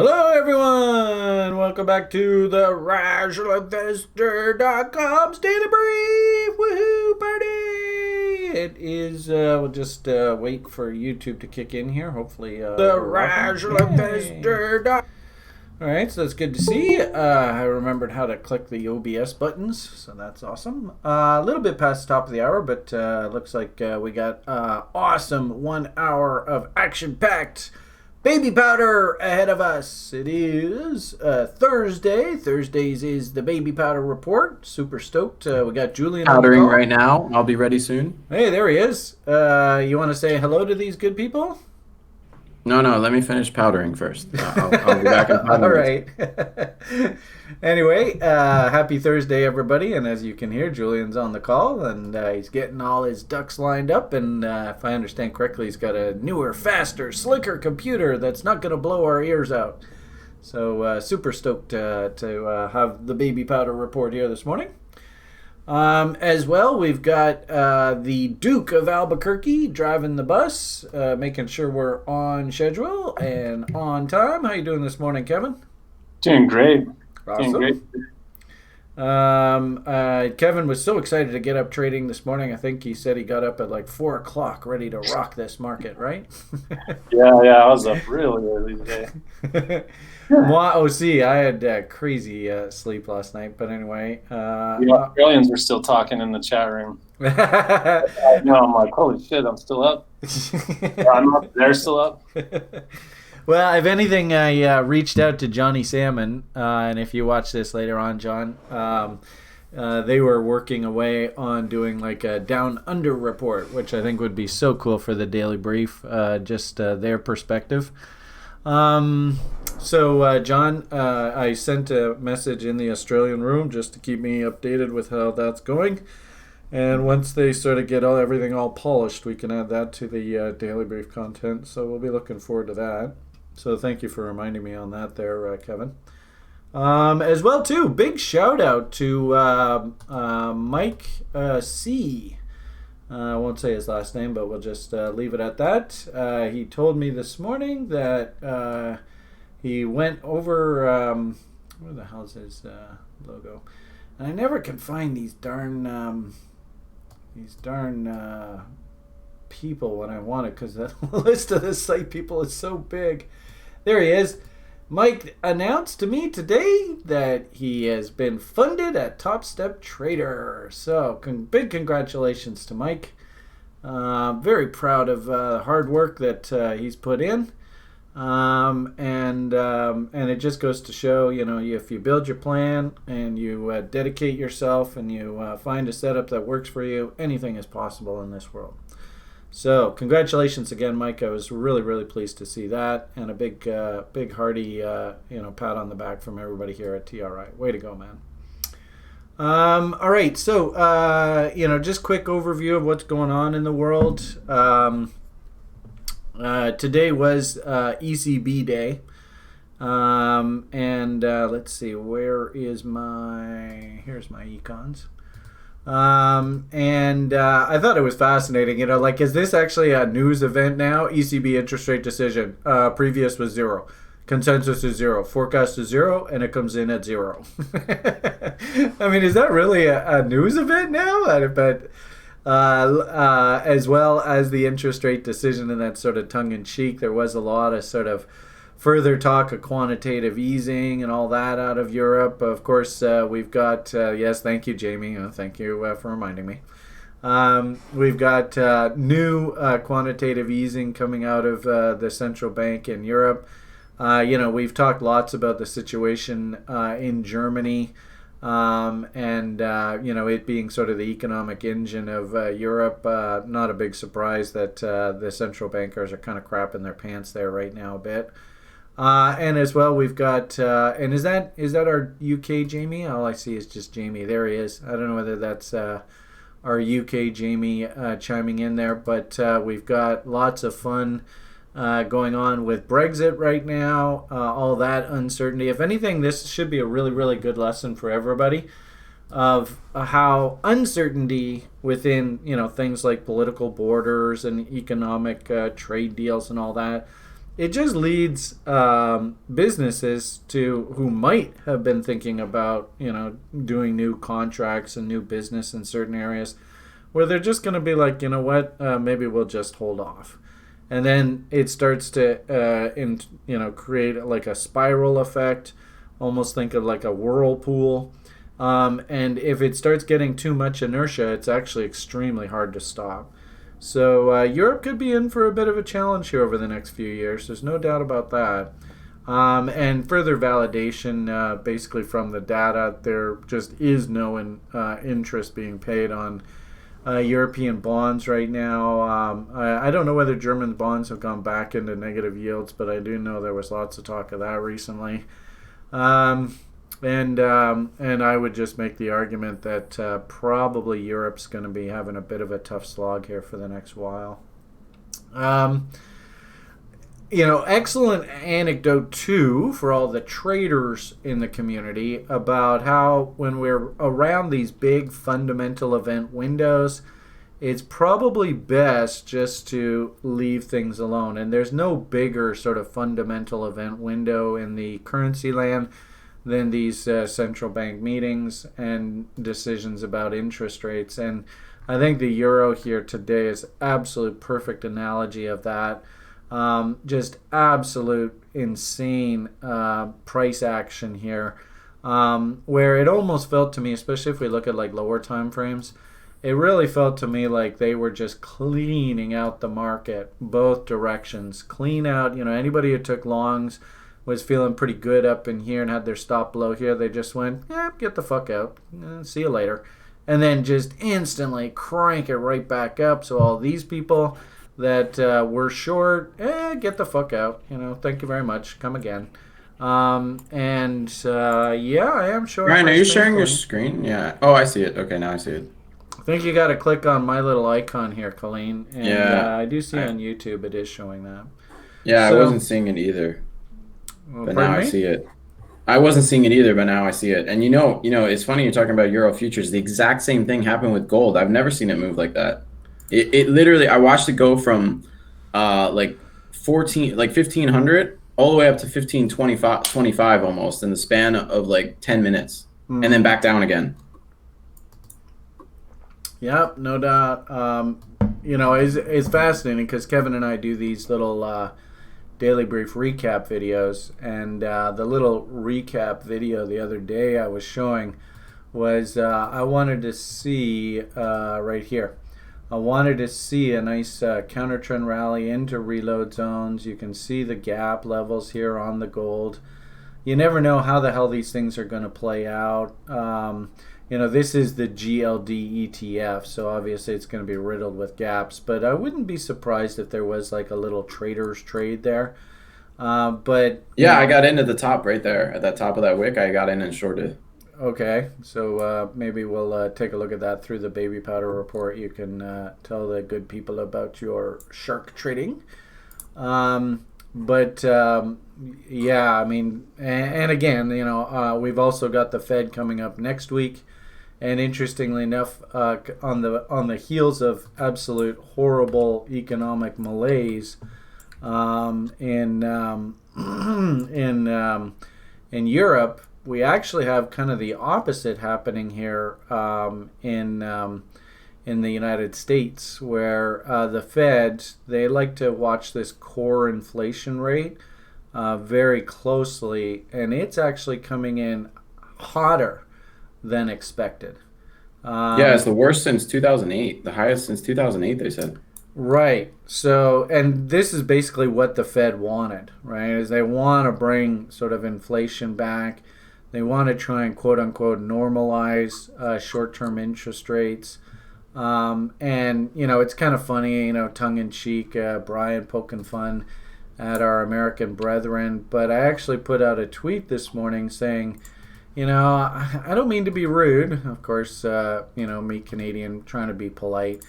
Hello, everyone! Welcome back to the RationalInvestor.com's Daily Brief! Woohoo, party! It is, we'll just wait for YouTube to kick in here. Hopefully, the RationalInvestor. Alright, so that's good to see. I remembered how to click the OBS buttons, so that's awesome. A little bit past the top of the hour, but looks like we got awesome 1 hour of action-packed baby powder ahead of us. It is Thursday. Thursdays is the baby powder report. Super stoked. We got Julian Powdering right now. I'll be ready soon. Hey, there he is. You want to say hello to these good people? No, let me finish powdering first. I'll be back in 5 All minutes. right. Anyway, happy Thursday, everybody. And as you can hear, Julian's on the call, and he's getting all his ducks lined up. And if I understand correctly, he's got a newer, faster, slicker computer that's not going to blow our ears out. So super stoked to have the baby powder report here this morning. As well, we've got the Duke of Albuquerque driving the bus, making sure we're on schedule and on time. How you doing this morning, Kevin? Doing great. Awesome. Doing great. Kevin was so excited to get up trading this morning. I think he said he got up at like 4 o'clock ready to rock this market, right? Yeah, I was up really early today. Moi aussi, I had crazy sleep last night, but anyway. The Australians were still talking in the chat room. I'm like, holy shit, I'm still up. I'm up. They're still up. Well, if anything, I reached out to Johnny Salmon, and if you watch this later on, John, they were working away on doing like a down under report, which I think would be so cool for the Daily Brief, just their perspective. So, John, I sent a message in the Australian room just to keep me updated with how that's going. And once they sort of get everything all polished, we can add that to the Daily Brief content. So we'll be looking forward to that. So thank you for reminding me on that there, Kevin. As well, too, big shout out to Mike C. I won't say his last name, but we'll just leave it at that. He told me this morning that he went over, where the hell's his logo? And I never can find these darn people when I want it, because the list of the site people is so big. There he is. Mike announced to me today that he has been funded at Top Step Trader. So big congratulations to Mike. Very proud of the hard work that he's put in. And it just goes to show, if you build your plan and you dedicate yourself and you find a setup that works for you, anything is possible in this world. So congratulations again, Mike. I was really, really pleased to see that, and a big hearty, pat on the back from everybody here at TRI. Way to go, man. All right, so just quick overview of what's going on in the world. Today was ECB day, and let's see, here's my econs. And I thought it was fascinating, is this actually a news event now? ECB interest rate decision. Previous was 0. Consensus is 0. Forecast is 0, and it comes in at 0. I mean, is that really a news event now? But as well as the interest rate decision and that sort of tongue-in-cheek, there was a lot of sort of further talk of quantitative easing and all that out of Europe. Of course, we've got, yes, thank you, Jamie. Thank you for reminding me. We've got new quantitative easing coming out of the central bank in Europe. We've talked lots about the situation in Germany, and it being sort of the economic engine of Europe. Not a big surprise that the central bankers are kind of crapping their pants there right now a bit. And as well, we've got, and is that our UK Jamie? All I see is just Jamie. There he is. I don't know whether that's our UK Jamie chiming in there, but we've got lots of fun going on with Brexit right now, all that uncertainty. If anything, this should be a really, really good lesson for everybody of how uncertainty within, things like political borders and economic trade deals and all that it just leads businesses who might have been thinking about, doing new contracts and new business in certain areas, where they're just going to be like, you know what, maybe we'll just hold off. And then it starts to, create like a spiral effect, almost think of like a whirlpool. And if it starts getting too much inertia, it's actually extremely hard to stop. So Europe could be in for a bit of a challenge here over the next few years. There's no doubt about that. And further validation, basically from the data, there just is no interest being paid on European bonds right now. I don't know whether German bonds have gone back into negative yields, but I do know there was lots of talk of that recently. And I would just make the argument that probably Europe's going to be having a bit of a tough slog here for the next while. Excellent anecdote too for all the traders in the community about how when we're around these big fundamental event windows, it's probably best just to leave things alone. And there's no bigger sort of fundamental event window in the currency land than these central bank meetings and decisions about interest rates. And I think the euro here today is absolute perfect analogy of that. Just absolute insane price action here, where it almost felt to me, especially if we look at like lower time frames, it really felt to me like they were just cleaning out the market both directions. Clean out, anybody who took longs was feeling pretty good up in here and had their stop below here. They just went, get the fuck out. See you later. And then just instantly crank it right back up. So all these people that were short, get the fuck out. Thank you very much. Come again. I am short. Ryan, are you sharing your screen? Yeah. Oh, I see it. Okay, now I see it. I think you got to click on my little icon here, Colleen. And yeah. I do see on YouTube it is showing that. Yeah, so, I wasn't seeing it either. But now I see it. I wasn't seeing it either, but now I see it. And it's funny you're talking about Euro futures. The exact same thing happened with gold. I've never seen it move like that. It literally, I watched it go from like 1500 all the way up to 1525 almost in the span of like 10 minutes, and then back down again. Yep, no doubt. It's fascinating because Kevin and I do these little Daily Brief recap videos, and the little recap video the other day I was showing was I wanted to see right here. I wanted to see a nice counter trend rally into reload zones. You can see the gap levels here on the gold. You never know how the hell these things are going to play out. This is the GLD ETF, so obviously it's going to be riddled with gaps. But I wouldn't be surprised if there was like a little trader's trade there. But I got in at the top right there. At the top of that wick, I got in and shorted. Okay, so maybe we'll take a look at that through the baby powder report. You can tell the good people about your shark trading. And again, we've also got the Fed coming up next week, and interestingly enough, on the heels of absolute horrible economic malaise in Europe, we actually have kind of the opposite happening here in the United States, where the Fed, they like to watch this core inflation rate very closely, and it's actually coming in hotter than expected. It's the worst since 2008, the highest since 2008, they said. Right. So, and this is basically what the Fed wanted, right? Is they want to bring sort of inflation back. They want to try and quote unquote normalize short-term interest rates. It's kind of funny, tongue in cheek, Brian poking fun at our American brethren. But I actually put out a tweet this morning saying, I don't mean to be rude. Of course, me Canadian trying to be polite.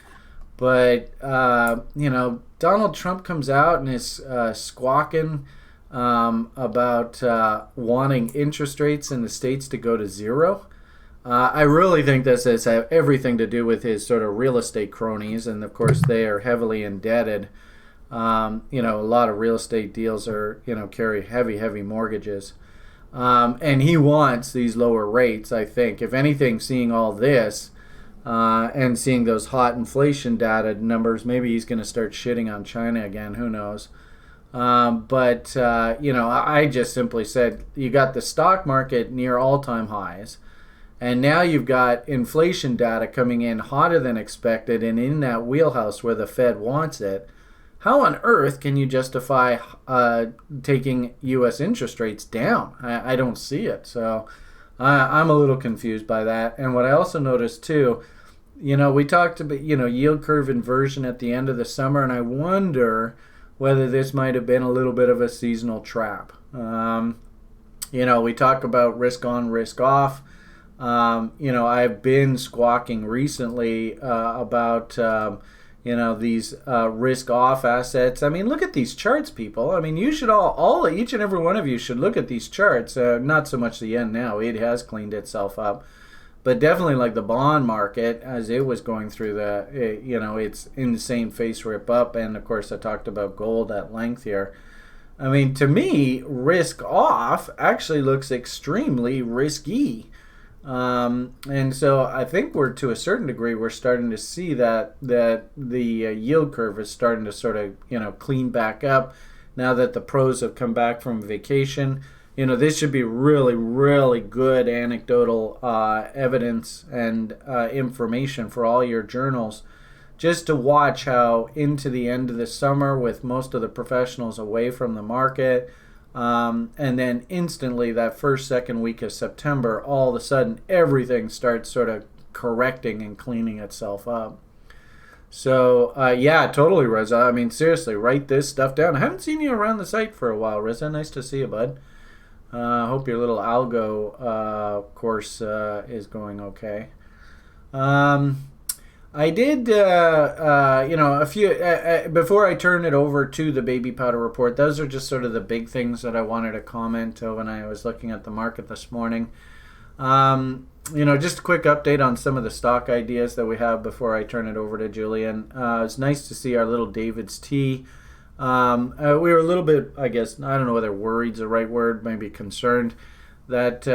But, Donald Trump comes out and is squawking about wanting interest rates in the States to go to zero. I really think this has everything to do with his sort of real estate cronies, and of course they are heavily indebted. A lot of real estate deals are, carry heavy mortgages. And he wants these lower rates, I think. If anything, seeing all this and seeing those hot inflation data numbers, maybe he's going to start shitting on China again. Who knows? I just simply said you got the stock market near all-time highs. And now you've got inflation data coming in hotter than expected and in that wheelhouse where the Fed wants it. How on earth can you justify taking U.S. interest rates down? I don't see it. So I'm a little confused by that. And what I also noticed too, we talked about, yield curve inversion at the end of the summer, and I wonder whether this might have been a little bit of a seasonal trap. We talk about risk on, risk off. I've been squawking recently about, these risk-off assets. I mean, look at these charts, people. I mean, you should each and every one of you should look at these charts. Not so much the yen now. It has cleaned itself up. But definitely like the bond market as it was going through its insane face rip up. And, of course, I talked about gold at length here. I mean, to me, risk-off actually looks extremely risky. And so I think to a certain degree, we're starting to see that the yield curve is starting to sort of, clean back up now that the pros have come back from vacation. This should be really, really good anecdotal evidence and information for all your journals, just to watch how into the end of the summer with most of the professionals away from the market, and then instantly that second week of September, all of a sudden everything starts sort of correcting and cleaning itself up. So, totally, Reza. I mean, seriously, write this stuff down. I haven't seen you around the site for a while, Reza. Nice to see you, bud. I hope your little algo course is going okay. I did, a few, before I turn it over to the baby powder report, those are just sort of the big things that I wanted to comment when I was looking at the market this morning. Just a quick update on some of the stock ideas that we have before I turn it over to Julian. It's nice to see our little David's Tea. We were a little bit, I guess, I don't know whether worried's the right word, maybe concerned that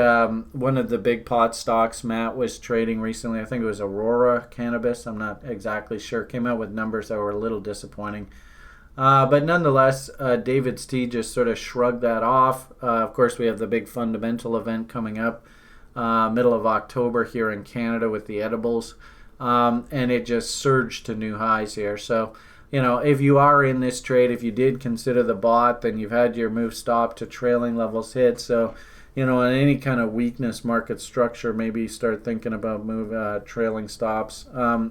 one of the big pot stocks Matt was trading recently, I think it was Aurora Cannabis, I'm not exactly sure, came out with numbers that were a little disappointing. But nonetheless, David's Tea just sort of shrugged that off. Of course, we have the big fundamental event coming up middle of October here in Canada with the edibles, and it just surged to new highs here. So, if you are in this trade, if you did consider the bot, then you've had your move stop to trailing levels hit. So, in any kind of weakness market structure, maybe start thinking about trailing stops.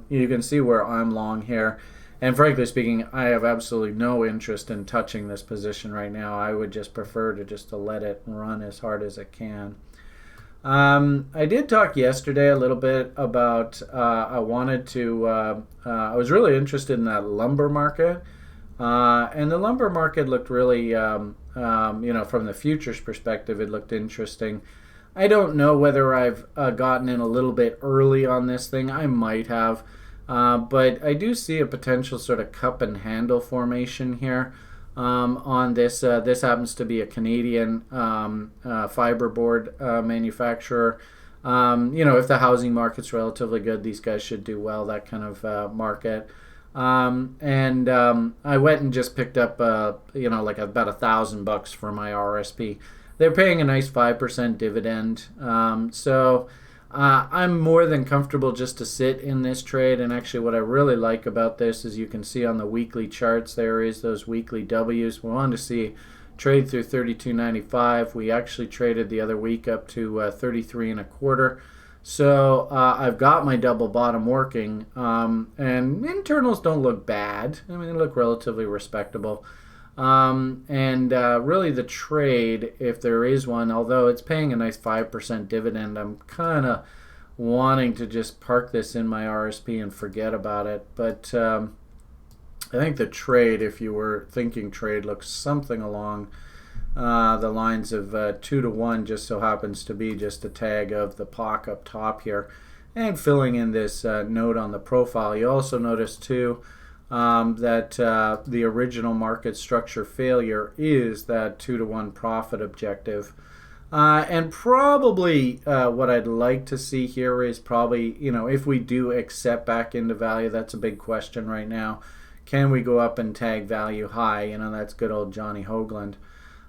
You can see where I'm long here. And frankly speaking, I have absolutely no interest in touching this position right now. I would just prefer to let it run as hard as it can. I did talk yesterday a little bit about I was really interested in that lumber market. And the lumber market looked really, from the futures perspective, it looked interesting. I don't know whether I've gotten in a little bit early on this thing. I might have. But I do see a potential sort of cup and handle formation here on this. This happens to be a Canadian fiberboard manufacturer. If the housing market's relatively good, these guys should do well, that kind of market. I went and just picked up, about $1,000 for my RSP. They're paying a nice 5% dividend. I'm more than comfortable just to sit in this trade. And actually what I really like about this is you can see on the weekly charts, there is those weekly W's. We wanted to see trade through 32.95. We actually traded the other week up to 33 1/4. So I've got my double bottom working, and internals don't look bad. I mean, they look relatively respectable. Really the trade, if there is one, although it's paying a nice 5% dividend, I'm kind of wanting to just park this in my RSP and forget about it. But I think the trade, if you were thinking trade, looks something along the lines of 2 to 1, just so happens to be just a tag of the POC up top here. And filling in this note on the profile, you also notice too, that the original market structure failure is that 2-to-1 profit objective. And probably what I'd like to see here is probably, if we do accept back into value, that's a big question right now. Can we go up and tag value high? That's good old Johnny Hoagland.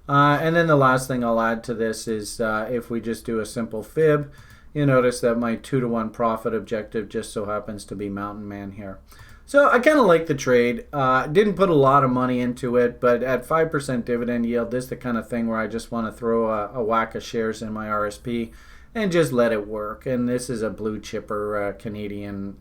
And then the last thing I'll add to this is if we just do a simple fib, you notice that my 2-to-1 profit objective just so happens to be Mountain Man here. So I kind of like the trade. Didn't put a lot of money into it, but at 5% dividend yield, this is the kind of thing where I just want to throw a whack of shares in my RSP and just let it work. And this is a blue chipper Canadian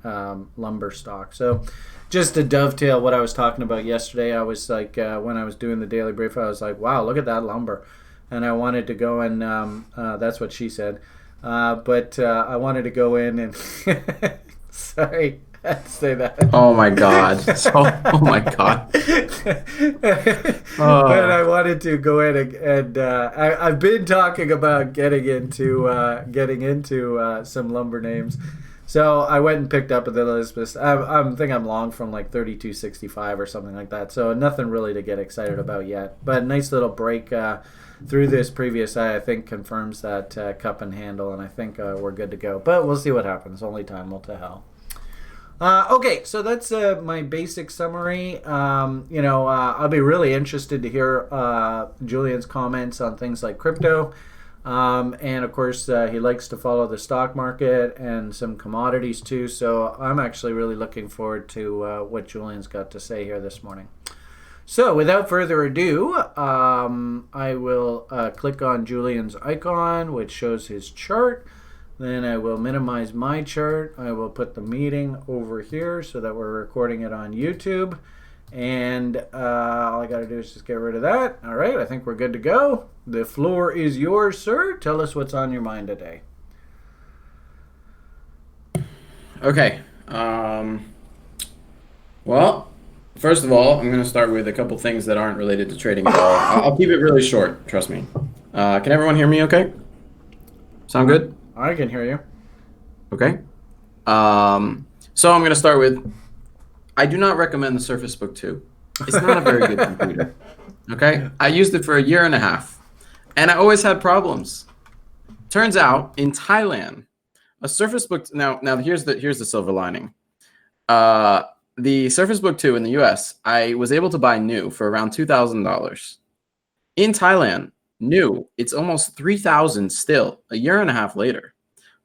lumber stock. So just to dovetail what I was talking about yesterday, I was like, when I was doing the daily brief, I was like, wow, look at that lumber. And I wanted to go and, that's what she said. But I wanted to go in and, sorry, I had to say that. Oh my God. Oh my God. But I wanted to go in and I've been talking about getting into some lumber names. So I went and picked up the Elizabeth. I think I'm long from like 32.65 or something like that. So nothing really to get excited about yet. But nice little break through this previous high, I think confirms that cup and handle, and I think we're good to go. But we'll see what happens. Only time will tell. Okay, so that's my basic summary. I'll be really interested to hear Julian's comments on things like crypto. And of course, he likes to follow the stock market and some commodities too. So I'm actually really looking forward to what Julian's got to say here this morning. So without further ado, I will click on Julian's icon, which shows his chart. Then I will minimize my chart. I will put the meeting over here so that we're recording it on YouTube. And all I got to do is just get rid of that. All right, I think we're good to go. The floor is yours, sir. Tell us what's on your mind today. Okay. Well, first of all, I'm going to start with a couple things that aren't related to trading at all. I'll keep it really short, trust me. Can everyone hear me okay? Sound good? I can hear you. Okay. So I'm going to start with, I do not recommend the Surface Book 2. It's not a very good computer. Okay? I used it for 1.5 years, and I always had problems. Turns out, in Thailand, a Surface Book... Now here's the silver lining. The Surface Book 2 in the US, I was able to buy new for around $2,000. In Thailand, new, it's almost $3,000 still, 1.5 years later.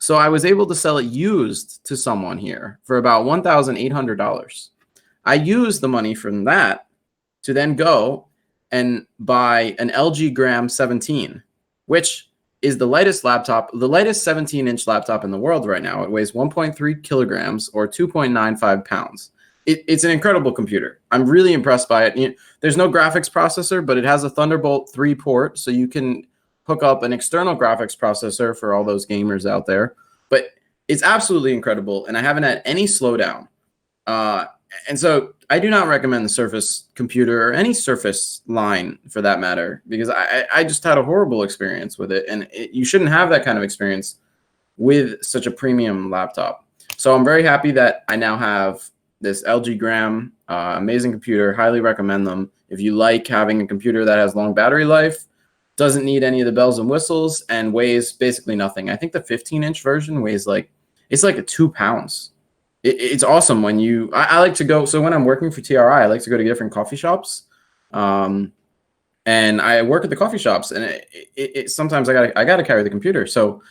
So I was able to sell it used to someone here for about $1,800. I used the money from that to then go and buy an LG Gram 17, which is the lightest laptop, the lightest 17-inch laptop in the world right now. It weighs 1.3 kilograms or 2.95 pounds. It's an incredible computer. I'm really impressed by it. There's no graphics processor, but it has a Thunderbolt 3 port, so you can hook up an external graphics processor for all those gamers out there. But it's absolutely incredible, and I haven't had any slowdown. And so I do not recommend the Surface computer or any Surface line for that matter, because I just had a horrible experience with it, and you shouldn't have that kind of experience with such a premium laptop. So I'm very happy that I now have this LG Gram, amazing computer, highly recommend them. If you like having a computer that has long battery life, doesn't need any of the bells and whistles, and weighs basically nothing. I think the 15-inch version weighs it's like 2 pounds. It's awesome when I like to go, so when I'm working for TRI, I like to go to different coffee shops. And I work at the coffee shops, and sometimes I gotta carry the computer. So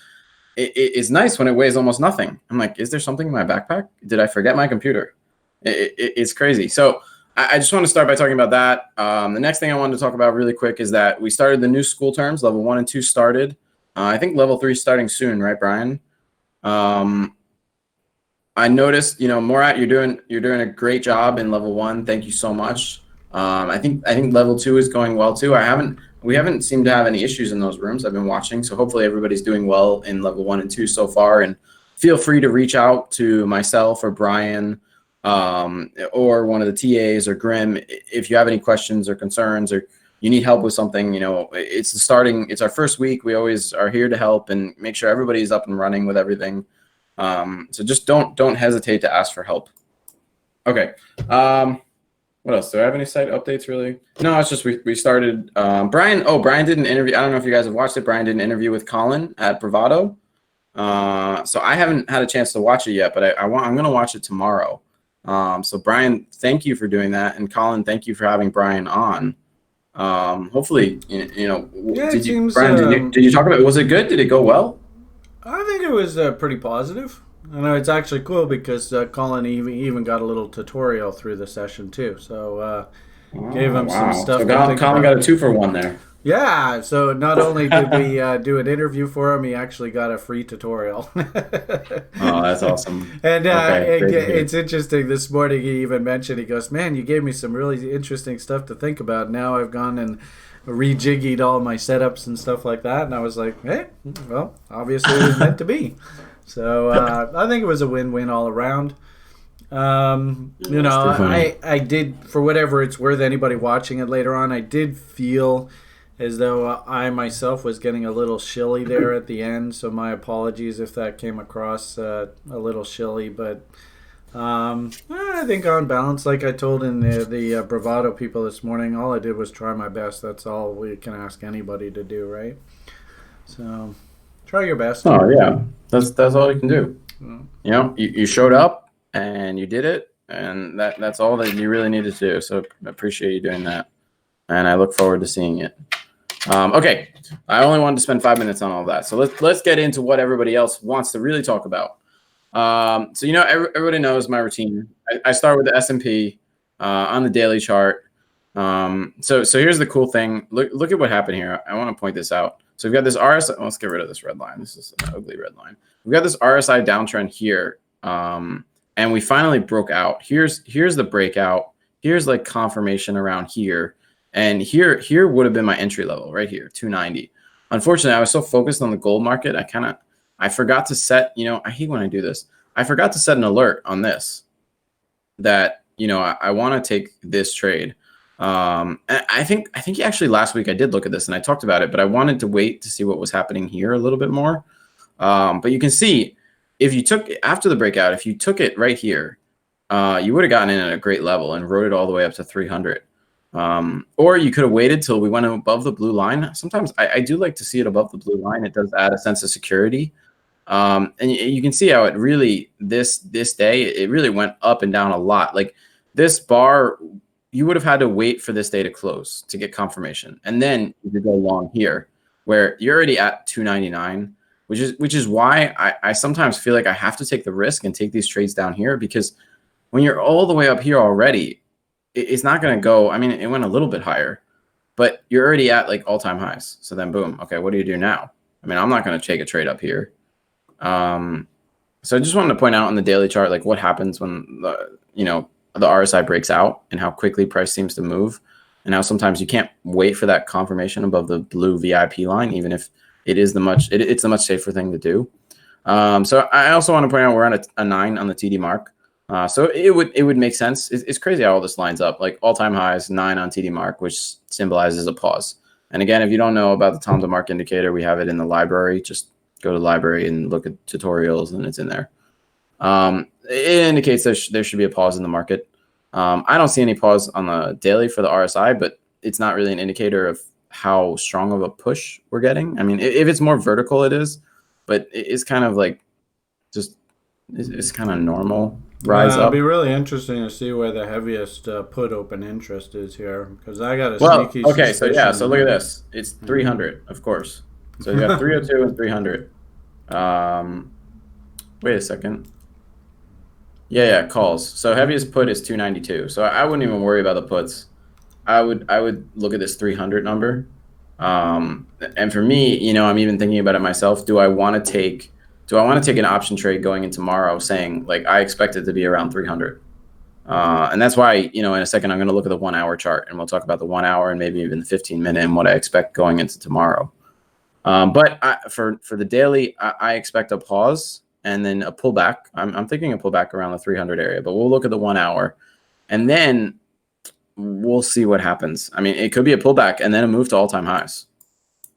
it's nice when it weighs almost nothing. I'm like, is there something in my backpack? Did I forget my computer? It's crazy. So I just want to start by talking about that. The next thing I wanted to talk about really quick is that we started the new school terms. Level 1 and 2 started. I think level 3 is starting soon, right, Brian? I noticed, Morat, you're doing a great job in level 1. Thank you so much. I think level 2 is going well too. We haven't seemed to have any issues in those rooms. I've been watching, so hopefully everybody's doing well in level 1 and 2 so far. And feel free to reach out to myself or Brian, or one of the TAs or Grim if you have any questions or concerns, or you need help with something. It's our first week. We always are here to help and make sure everybody's up and running with everything. So just don't hesitate to ask for help. Okay. What else? Do I have any site updates really? No, it's just we started. Brian did an interview. I don't know if you guys have watched it. Brian did an interview with Colin at Bravado. So I haven't had a chance to watch it yet, but I'm going to watch it tomorrow. So Brian, thank you for doing that, and Colin, thank you for having Brian on. Hopefully, Yeah, did you talk about it? Was it good? Did it go well? I think it was pretty positive. I know it's actually cool because Colin even got a little tutorial through the session too. So gave him some stuff. So Colin got a 2-for-1 there. Yeah. So not only did we do an interview for him, he actually got a free tutorial. Oh, that's awesome. And it's interesting. This morning he even mentioned, he goes, "Man, you gave me some really interesting stuff to think about. Now I've gone and rejiggied all my setups and stuff like that." And I was like, "Hey, well, obviously it was meant to be." So I think it was a win-win all around. I did, for whatever it's worth, anybody watching it later on, I did feel as though I myself was getting a little shilly there at the end. So my apologies if that came across a little shilly. But I think on balance, like I told in the Bravado people this morning, all I did was try my best. That's all we can ask anybody to do, right? So try your best. Oh, yeah. That's all you can do. You showed up and you did it, and that's all that you really needed to do. So I appreciate you doing that, and I look forward to seeing it. Okay, I only wanted to spend 5 minutes on all that. So let's get into what everybody else wants to really talk about. So everybody knows my routine. I start with the S&P on the daily chart. So here's the cool thing. Look at what happened here. I want to point this out. So we've got this RSI. Let's get rid of this red line. This is an ugly red line. We've got this RSI downtrend here, and we finally broke out. Here's the breakout. Here's like confirmation around here, and here would have been my entry level right here, 290. Unfortunately, I was so focused on the gold market, I forgot to set. I hate when I do this. I forgot to set an alert on this that I want to take this trade. And I think actually last week I did look at this and I talked about it, but I wanted to wait to see what was happening here a little bit more. But you can see if you took after the breakout, if you took it right here, you would have gotten in at a great level and rode it all the way up to 300. Or you could have waited till we went above the blue line. Sometimes I do like to see it above the blue line. It does add a sense of security. And you can see how it really this day it really went up and down a lot. Like this bar, you would have had to wait for this day to close to get confirmation, and then you could go long here, where you're already at 299, which is why I sometimes feel like I have to take the risk and take these trades down here, because when you're all the way up here already, it's not going to go. I mean, it went a little bit higher, but you're already at like all-time highs. So then, boom. Okay, what do you do now? I mean, I'm not going to take a trade up here. So I just wanted to point out on the daily chart, like what happens when the RSI breaks out and how quickly price seems to move, and how sometimes you can't wait for that confirmation above the blue VIP line, even if it's the much safer thing to do. So I also want to point out we're on a 9 on the TD mark. So it would make sense. It's crazy how all this lines up, like all-time highs, 9 on TD mark, which symbolizes a pause. And again, if you don't know about the Tom DeMark indicator, we have it in the library. Just go to the library and look at tutorials, and it's in there. It indicates there should be a pause in the market. I don't see any pause on the daily for the RSI, but it's not really an indicator of how strong of a push we're getting. I mean, if it's more vertical, it is, but it's kind of like it's kind of normal rise up. It'll be really interesting to see where the heaviest put open interest is here, because I got a sneaky okay, so yeah, so look at this. It's 300, of course. So you got 302 and 300. Wait a second. Yeah, calls. So heaviest put is 292. So I wouldn't even worry about the puts. I would look at this 300 number. And for me, I'm even thinking about it myself. Do I want to take an option trade going in tomorrow, saying like I expect it to be around 300? And that's why, in a second I'm going to look at the 1 hour chart, and we'll talk about the 1 hour and maybe even the 15-minute and what I expect going into tomorrow. But for the daily, I expect a pause and then a pullback. I'm thinking a pullback around the 300 area, but we'll look at the 1 hour, and then we'll see what happens. I mean, it could be a pullback and then a move to all-time highs.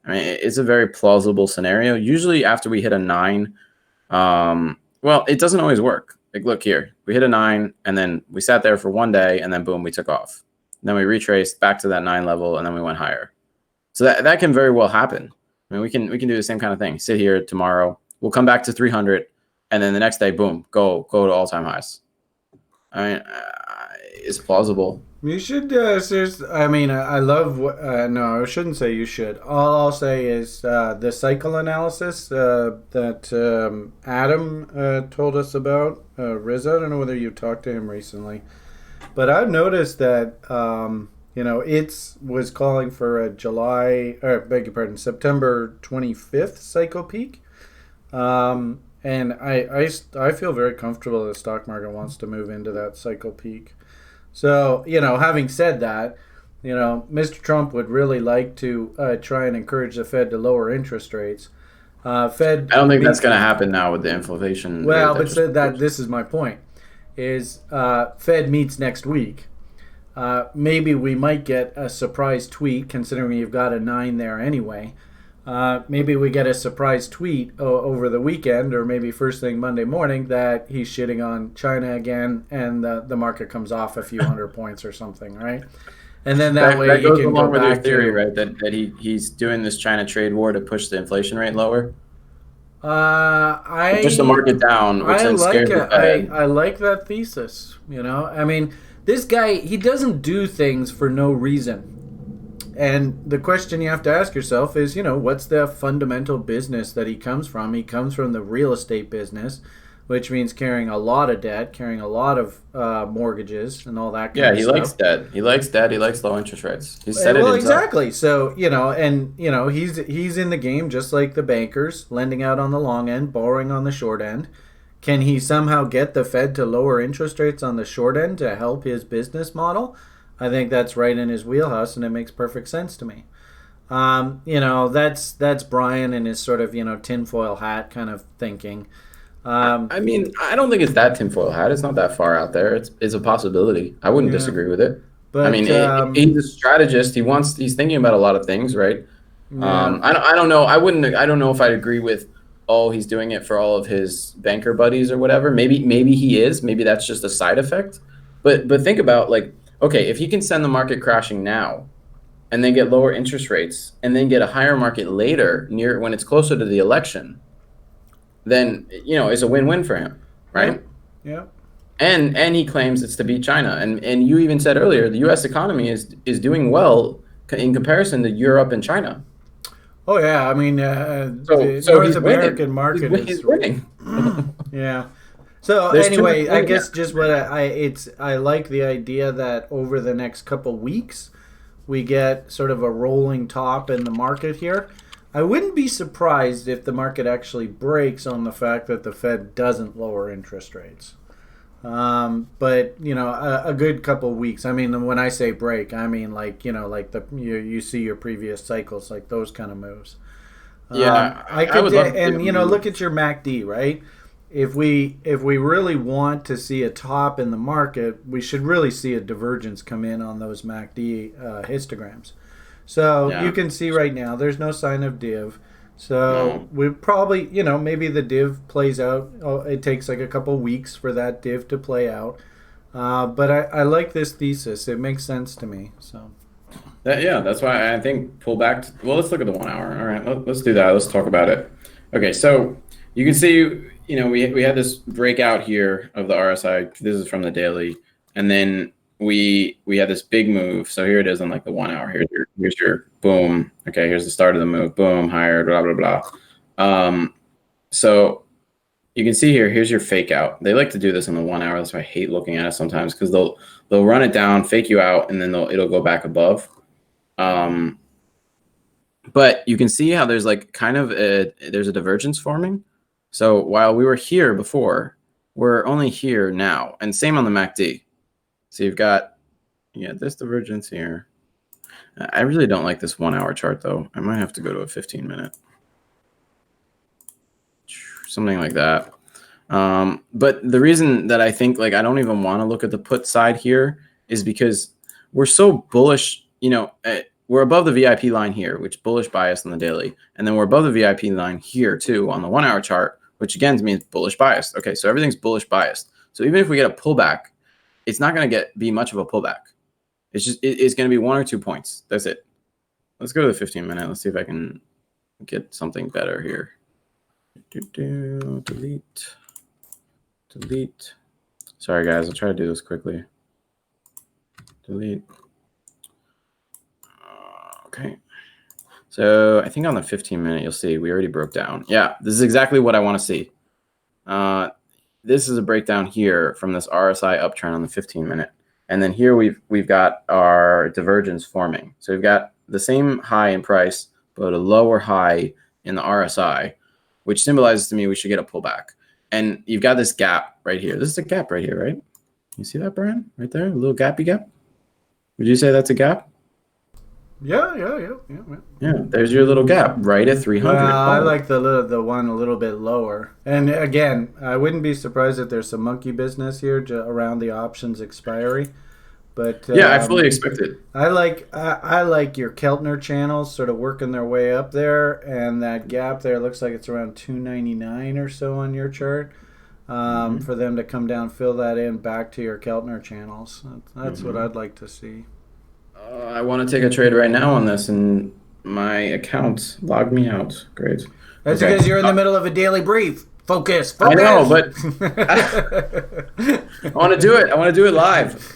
I mean, it's a very plausible scenario. Usually after we hit a 9, well, it doesn't always work. Like, look here, we hit a 9, and then we sat there for one day, and then boom, we took off. And then we retraced back to that 9 level, and then we went higher. So that can very well happen. I mean, we can do the same kind of thing. Sit here tomorrow, we'll come back to 300, and then the next day, boom, go to all-time highs. I mean, it's plausible. You should. I mean, I love. No, I shouldn't say you should. All I'll say is the cycle analysis that Adam told us about. Riz, I don't know whether you talked to him recently, but I've noticed that it was calling for a September 25th cycle peak, and I feel very comfortable the stock market wants to move into that cycle peak. So, having said that, Mr. Trump would really like to try and encourage the Fed to lower interest rates. I don't think that's going to happen now with the inflation. Well, but this is my point, is Fed meets next week. Maybe we might get a surprise tweet, considering you've got a 9 there anyway. Maybe we get a surprise tweet over the weekend, or maybe first thing Monday morning, that he's shitting on China again, and the market comes off a few hundred points or something, right? And then that way that you goes can along go with your back theory, to, right? That he's doing this China trade war to push the inflation rate lower. Push the market down, which then scares the Fed. I like that thesis. I mean, this guy, he doesn't do things for no reason. And the question you have to ask yourself is, what's the fundamental business that he comes from? He comes from the real estate business, which means carrying a lot of debt, carrying a lot of mortgages and all that kind of stuff. Yeah, he likes debt. He likes debt. He likes low interest rates. He said it himself. Exactly. So, he's in the game just like the bankers, lending out on the long end, borrowing on the short end. Can he somehow get the Fed to lower interest rates on the short end to help his business model? I think that's right in his wheelhouse, and it makes perfect sense to me. That's Brian and his sort of, tinfoil hat kind of thinking. I mean, I don't think it's that tinfoil hat. It's not that far out there. It's a possibility. I wouldn't disagree with it. But I mean, he's a strategist. He's thinking about a lot of things, right? Yeah. I don't know. I don't know if I'd agree with, he's doing it for all of his banker buddies or whatever. Maybe he is. Maybe that's just a side effect. But think about, like, okay, if he can send the market crashing now and then get lower interest rates and then get a higher market later, near when it's closer to the election, then, it's a win-win for him, right? Yeah. And he claims it's to beat China. And you even said earlier, the U.S. economy is doing well in comparison to Europe and China. Oh, yeah. I mean, the North American market is winning. Yeah. So anyway, I guess just what I like the idea that over the next couple weeks we get sort of a rolling top in the market here. I wouldn't be surprised if the market actually breaks on the fact that the Fed doesn't lower interest rates. But a good couple weeks. I mean, when I say break, I mean like you see your previous cycles, like those kind of moves. Yeah, I would love to look at your MACD, right? If we really want to see a top in the market, we should really see a divergence come in on those MACD histograms. So you can see right now there's no sign of div. So we probably, maybe the div plays out. It takes like a couple weeks for that div to play out. But I like this thesis. It makes sense to me. So that's why I think pull back. Well, let's look at the 1 hour. All right, let's do that. Let's talk about it. Okay, so you can see, we had this breakout here of the RSI. This is from the daily, and then we had this big move. So here it is on like the 1 hour. Here's your boom. Okay, here's the start of the move. Boom, higher, blah blah blah. So you can see here's your fake out. They like to do this on the 1 hour. That's why I hate looking at it sometimes, because they'll run it down, fake you out, and then it'll go back above. But you can see how there's like kind of there's a divergence forming. So while we were here before, we're only here now, and same on the MACD. So you've got this divergence here. I really don't like this 1 hour chart though. I might have to go to a 15-minute. Something like that. But the reason that I think like I don't even want to look at the put side here is because we're so bullish, we're above the VIP line here, which bullish bias on the daily. And then we're above the VIP line here too on the 1 hour chart, which again means bullish biased. Okay, so everything's bullish biased. So even if we get a pullback, it's not going to be much of a pullback. It's going to be 1 or 2 points. That's it. Let's go to the 15-minute. Let's see if I can get something better here. Delete. Sorry, guys. I'll try to do this quickly. Delete. Okay. So I think on the 15-minute, you'll see we already broke down. Yeah, this is exactly what I want to see. This is a breakdown here from this RSI uptrend on the 15-minute. And then here we've got our divergence forming. So we've got the same high in price, but a lower high in the RSI, which symbolizes to me we should get a pullback. And you've got this gap right here. This is a gap right here, right? You see that, Brian? Right there, a little gappy gap. Would you say that's a gap? Yeah. Yeah, there's your little gap right at 300. I like the one a little bit lower. And again, I wouldn't be surprised if there's some monkey business here around the options expiry. But yeah, I fully expect it. I like your Keltner channels sort of working their way up there, and that gap there looks like it's around 299 or so on your chart. For them to come down, fill that in back to your Keltner channels. That's what I'd like to see. I want to take a trade right now on this, and my account logged me out. Great. That's because you're in the middle of a daily brief. Focus. I know, but I want to do it. I want to do it live.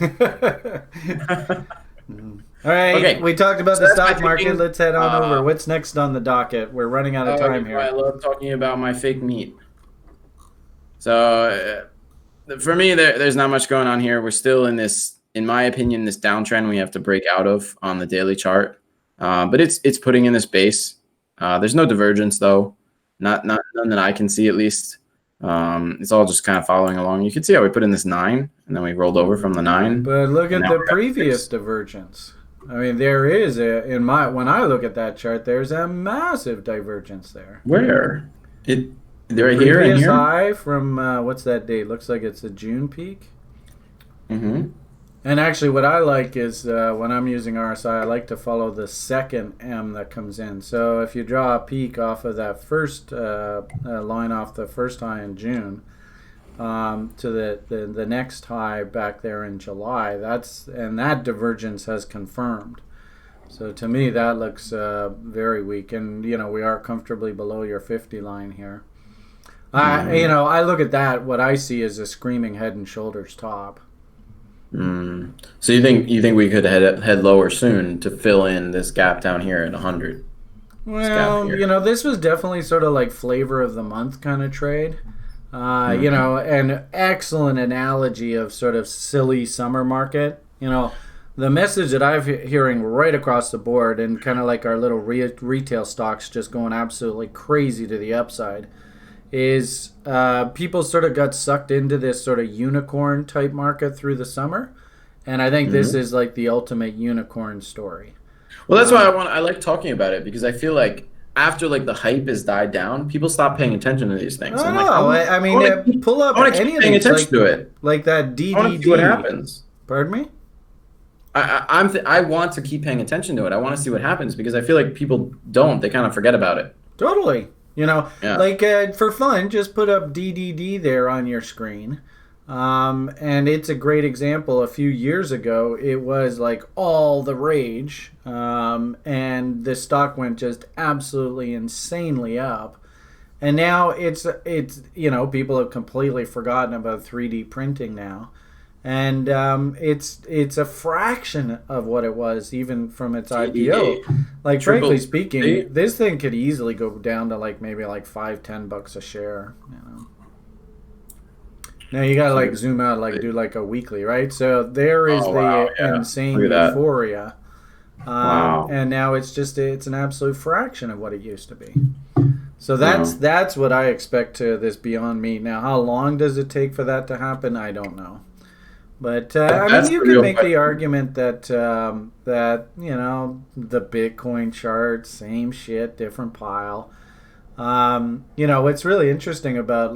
All right. Okay. We talked about the stock market. Let's head on over. What's next on the docket? We're running out of time here. I love talking about my fake meat. So for me, there's not much going on here. We're still in this, in my opinion, this downtrend we have to break out of on the daily chart. But it's putting in this base. There's no divergence though. None that I can see, at least. It's all just kind of following along. You can see how we put in this 9, and then we rolled over from the 9. But look at the previous divergence. I mean, there is when I look at that chart, there's a massive divergence there. Where? Right here and here? High from what's that date? Looks like it's a June peak. Mm-hmm. And actually, what I like is when I'm using RSI, I like to follow the second M that comes in. So if you draw a peak off of that first line off the first high in June to the next high back there in July, that divergence has confirmed. So to me, that looks very weak, and we are comfortably below your 50 line here. I look at that. What I see is a screaming head and shoulders top. So you think we could head lower soon to fill in this gap down here at 100? Well, this was definitely sort of like flavor of the month kind of trade. An excellent analogy of sort of silly summer market. The message that I'm hearing right across the board, and kind of like our little retail stocks just going absolutely crazy to the upside, is people sort of got sucked into this sort of unicorn type market through the summer, and I think this is like the ultimate unicorn story. Well, that's why I like talking about it, because I feel like after like the hype has died down, people stop paying attention to these things. Pull up any of these, attention to it, like that DDD. I want to see what happens. Pardon me? I want to keep paying attention to it. I want to see what happens, because I feel like people don't. They kind of forget about it. Totally. For fun, just put up DDD there on your screen. And it's a great example. A few years ago, it was like all the rage. And the stock went just absolutely insanely up. And now it's people have completely forgotten about 3D printing now. And it's a fraction of what it was even from its IPO. Like, frankly speaking, this thing could easily go down to like maybe like $5-10 a share. Now you gotta like zoom out, like do like a weekly, right? So there is insane euphoria. And now it's an absolute fraction of what it used to be. So that's what I expect to this Beyond Meat. Now, how long does it take for that to happen? I don't know. But you can make the argument that the Bitcoin chart, same shit, different pile. What's really interesting about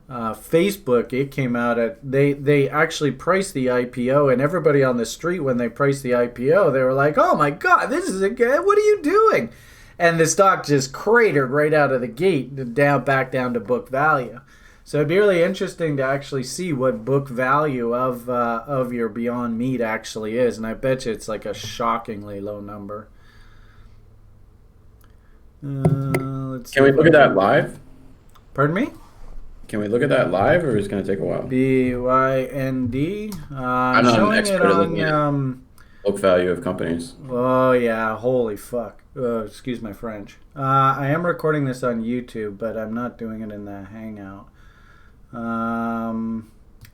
Facebook, it came out at they actually priced the IPO, and everybody on the street when they priced the IPO, they were like, "Oh my God, this is what are you doing?" And the stock just cratered right out of the gate, back down to book value. So it'd be really interesting to actually see what book value of your Beyond Meat actually is, and I bet you it's like a shockingly low number. Can we look at that live? Pardon me? Can we look at that live, or is it going to take a while? BYND. I'm not an expert at looking at book value of companies. Oh yeah, holy fuck. Excuse my French. I am recording this on YouTube, but I'm not doing it in the Hangout.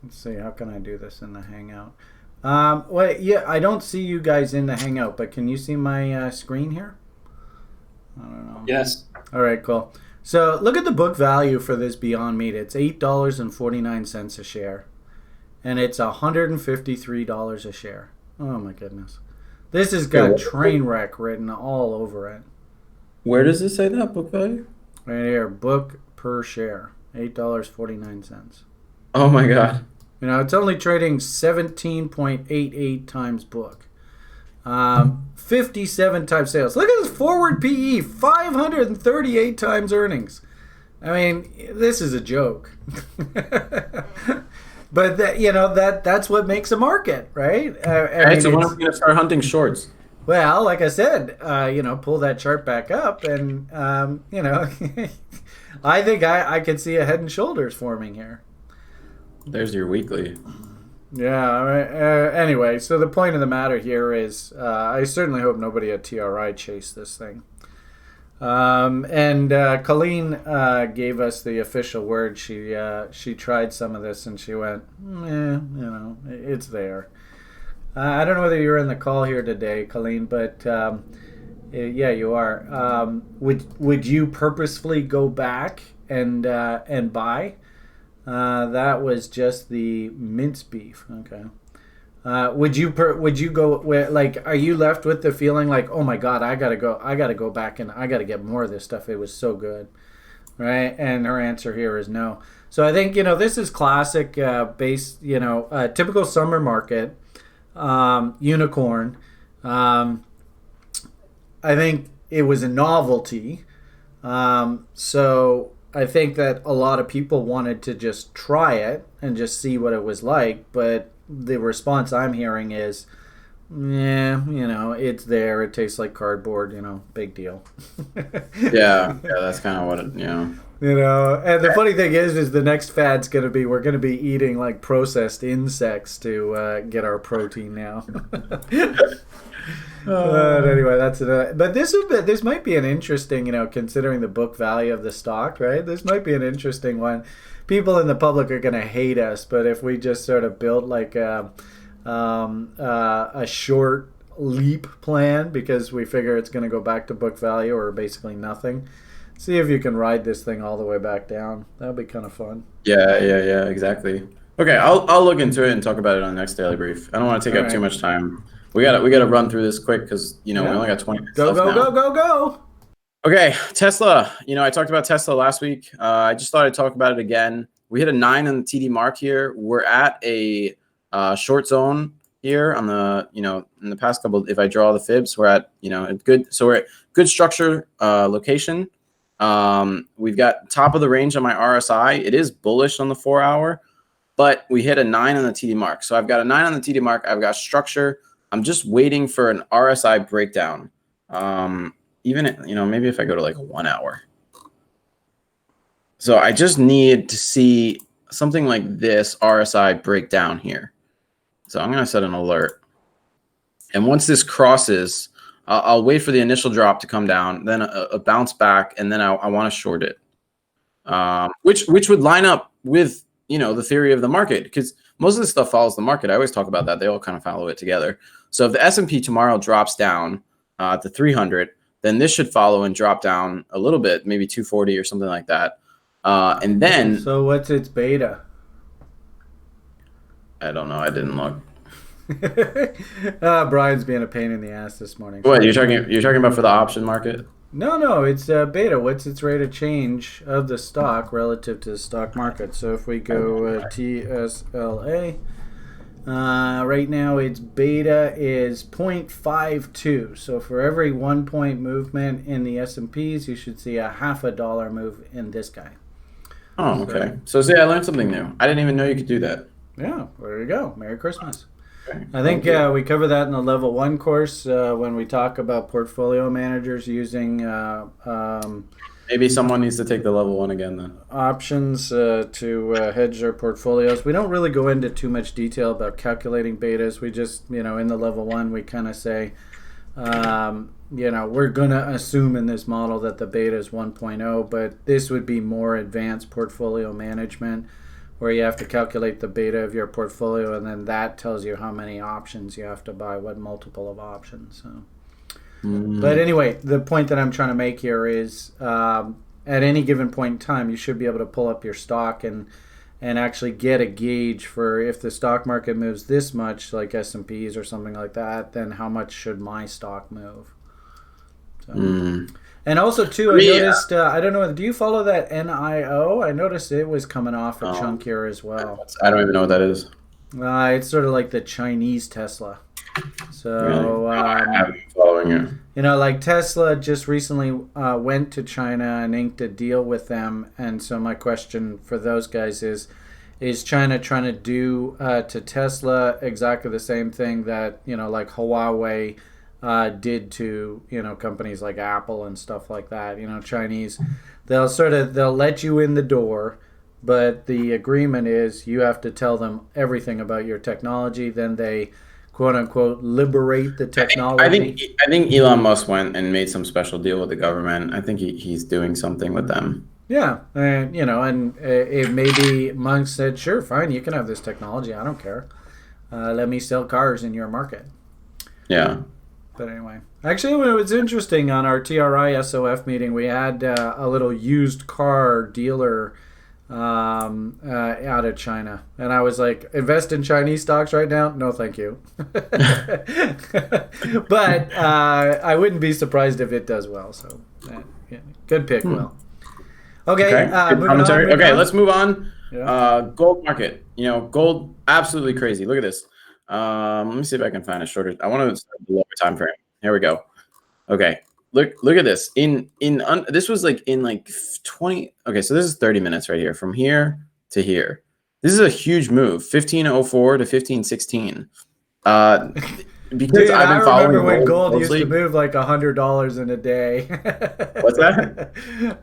Let's see, how can I do this in the Hangout? Wait, yeah, I don't see you guys in the Hangout, but can you see my screen here? I don't know. Yes. All right, cool. So look at the book value for this Beyond Meat. It's $8.49 a share, and it's $153 a share. Oh my goodness, this has got train wreck written all over it. Where does it say that book value? Right here, book per share, $8.49. Oh my god! You know, it's only trading 17.88 times book. 57 times sales. Look at this forward PE, 538 times earnings. I mean, this is a joke. But that's what makes a market, right? So when are we going to start hunting shorts? Well, like I said, pull that chart back up, and I think I could see a head and shoulders forming here. There's your weekly. Yeah. Anyway, so the point of the matter here is, I certainly hope nobody at TRI chased this thing. And Colleen gave us the official word. She tried some of this and she went, it's there. I don't know whether you're in the call here today, Colleen, but yeah, you are. Would you purposefully go back and buy? That was just the mince beef. Okay. Would you go like, are you left with the feeling like, oh my god, I gotta go back and I gotta get more of this stuff, it was so good, right? And her answer here is no. So I think this is classic typical summer market, unicorn. I think it was a novelty, so I think that a lot of people wanted to just try it and just see what it was like, but the response I'm hearing is, it's there. It tastes like cardboard. Big deal. yeah, that's kind of what it. And the funny thing is the next fad's gonna be we're gonna be eating like processed insects to get our protein now. But anyway, that's it. But this might be an interesting, considering the book value of the stock, right? This might be an interesting one. People in the public are going to hate us, but if we just sort of built like a short leap plan because we figure it's going to go back to book value or basically nothing, see if you can ride this thing all the way back down. That'd be kind of fun. Yeah, exactly. Okay, I'll look into it and talk about it on the next Daily Brief. I don't want to take up too much time. We gotta run through this quick because we only got 20 minutes left now. Go. Okay, Tesla. I talked about Tesla last week. I just thought I'd talk about it again. We hit a 9 on the TD mark here. We're at a short zone here on the in the past couple. If I draw the fibs, we're at a good. So we're at good structure location. We've got top of the range on my RSI. It is bullish on the 4-hour, but we hit a 9 on the TD mark. So I've got a 9 on the TD mark. I've got structure. I'm just waiting for an RSI breakdown. Even maybe if I go to like a 1 hour. So I just need to see something like this RSI breakdown here. So I'm going to set an alert. And once this crosses, I'll wait for the initial drop to come down, then a bounce back, and then I want to short it. Which would line up with the theory of the market, because most of this stuff follows the market. I always talk about that. They all kind of follow it together. So if the S&P tomorrow drops down to 300, then this should follow and drop down a little bit, maybe 240 or something like that. And then... So what's its beta? I don't know. I didn't look. Brian's being a pain in the ass this morning. What, you're talking about for the option market? No, it's beta. What's its rate of change of the stock relative to the stock market? So if we go TSLA, right now its beta is 0.52. So for every 1 point movement in the S&Ps, you should see a $0.50 move in this guy. Oh, okay. So see, I learned something new. I didn't even know you could do that. Yeah, there you go. Merry Christmas. Okay. I think we cover that in the level 1 course when we talk about portfolio managers using maybe someone needs to take the level 1 again then. Options to hedge their portfolios. We don't really go into too much detail about calculating betas. We just, in the level 1, we kind of say, we're going to assume in this model that the beta is 1.0, but this would be more advanced portfolio management where you have to calculate the beta of your portfolio, and then that tells you how many options you have to buy, what multiple of options. So. But anyway, the point that I'm trying to make here is at any given point in time, you should be able to pull up your stock and actually get a gauge for if the stock market moves this much, like S&Ps or something like that, then how much should my stock move? So. And also, too, I noticed, I don't know, do you follow that NIO? I noticed it was coming off a chunk here as well. I don't even know what that is. It's sort of like the Chinese Tesla. So, I haven't been following it. Like Tesla just recently went to China and inked a deal with them. And so my question for those guys is China trying to do to Tesla exactly the same thing that, like Huawei did to, companies like Apple and stuff like that? Chinese, they'll let you in the door, but the agreement is you have to tell them everything about your technology. Then they, quote unquote, liberate the technology. I think Elon Musk went and made some special deal with the government. I think he's doing something with them. Yeah, and it maybe Musk said, sure, fine, you can have this technology. I don't care. Let me sell cars in your market. Yeah. But anyway, actually, it was interesting on our TRI SOF meeting. We had a little used car dealer out of China, and I was like, invest in Chinese stocks right now? No, thank you. But I wouldn't be surprised if it does well. So, good pick, Will. Okay. Commentary. Okay, let's move on. Yeah. Gold market. Gold absolutely crazy. Look at this. Let me see if I can find a shorter. I want to start the lower time frame. Here we go. Okay. Look at this. This was like in like 20. Okay, so this is 30 minutes right here from here to here. This is a huge move. 1504 to 1516. Because Dude, I've been following. I remember when gold used to move like $100 in a day. What's that?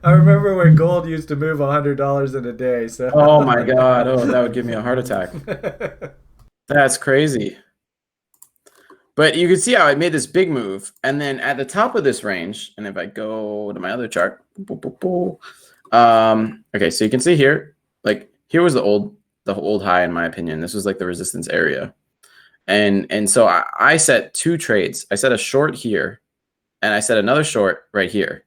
I remember when gold used to move $100 in a day. So. Oh my God! Oh, that would give me a heart attack. That's crazy. But you can see how I made this big move. And then at the top of this range, and if I go to my other chart, okay, so you can see here, like here was the old high in my opinion. This was like the resistance area. And so I set 2 trades. I set a short here, and I set another short right here.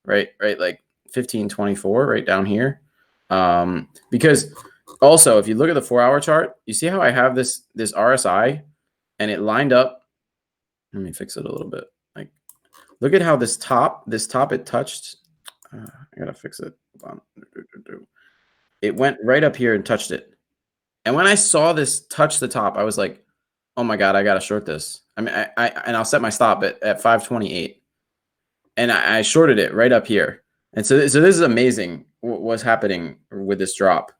Right, like 1524 right down here. Because also, if you look at the 4-hour chart, you see how I have this RSI and it lined up. Let me fix it a little bit. Like, look at how this top it touched. I gotta fix it. Hold on. It went right up here and touched it. And when I saw this touch the top, I was like, oh my God, I gotta short this. I mean, I'll set my stop at 528. And I shorted it right up here. And so this is amazing what's happening with this drop.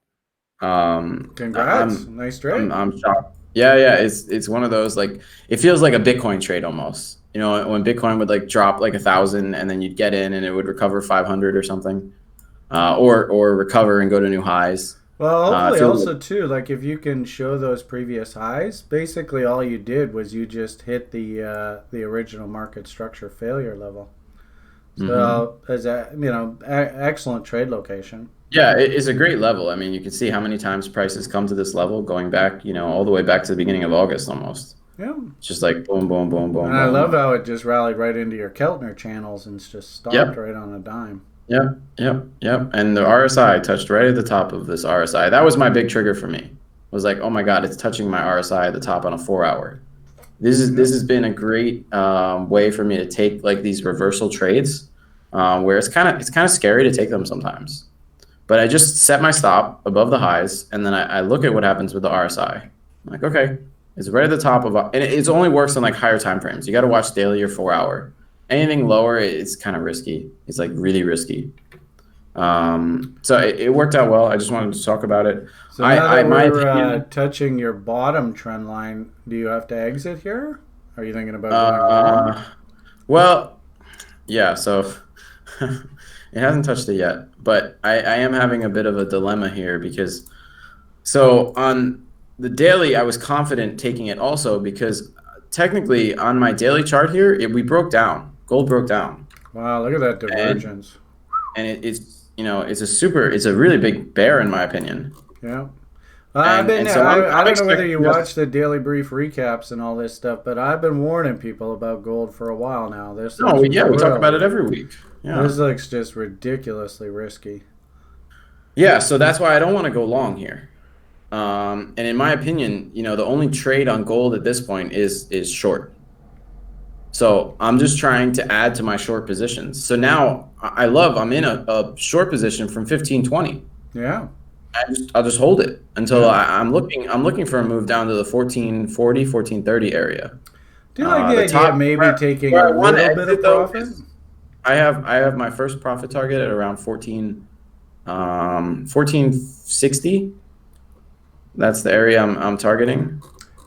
Congrats. Nice trade. I'm shocked. Yeah. It's one of those, like, it feels like a Bitcoin trade almost. When Bitcoin would like drop like 1,000 and then you'd get in and it would recover 500 or something, or recover and go to new highs. Well, hopefully also too, like if you can show those previous highs, basically all you did was you just hit the original market structure failure level. So as excellent trade location. Yeah, it's a great level. I mean, you can see how many times prices come to this level going back, all the way back to the beginning of August almost. Yeah. It's just like boom, boom, boom, boom. And I love how it just rallied right into your Keltner channels and just stopped right on a dime. Yep. And the RSI touched right at the top of this RSI. That was my big trigger for me. It was like, oh my God, it's touching my RSI at the top on a 4-hour. This has been a great way for me to take like these reversal trades, where it's kind of scary to take them sometimes. But I just set my stop above the highs, and then I look at what happens with the RSI. I'm like, okay, it's right at the top of, and it only works on like higher time frames. You got to watch daily or 4-hour. Anything lower, it's kind of risky. It's like really risky. So it worked out well. I just wanted to talk about it. So now that we're touching your bottom trend line, do you have to exit here? Are you thinking about going long? Well, yeah. So it hasn't touched it yet, but I am having a bit of a dilemma here because so on the daily, I was confident taking it also because technically on my daily chart here, we broke down. Gold broke down. Wow, look at that divergence. And it's a really big bear in my opinion. Yeah. I don't know whether you watch the daily brief recaps and all this stuff, but I've been warning people about gold for a while now. We talk about it every week. Yeah. This looks just ridiculously risky. Yeah, so that's why I don't want to go long here. And in my opinion, the only trade on gold at this point is short. So I'm just trying to add to my short positions. So now I'm in a short position from 1520. Yeah. I'll just hold it until I'm looking for a move down to the 1440, 1430 area. Do you like the idea of maybe taking a little bit of profit? I have my first profit target at around 1460. That's the area I'm targeting.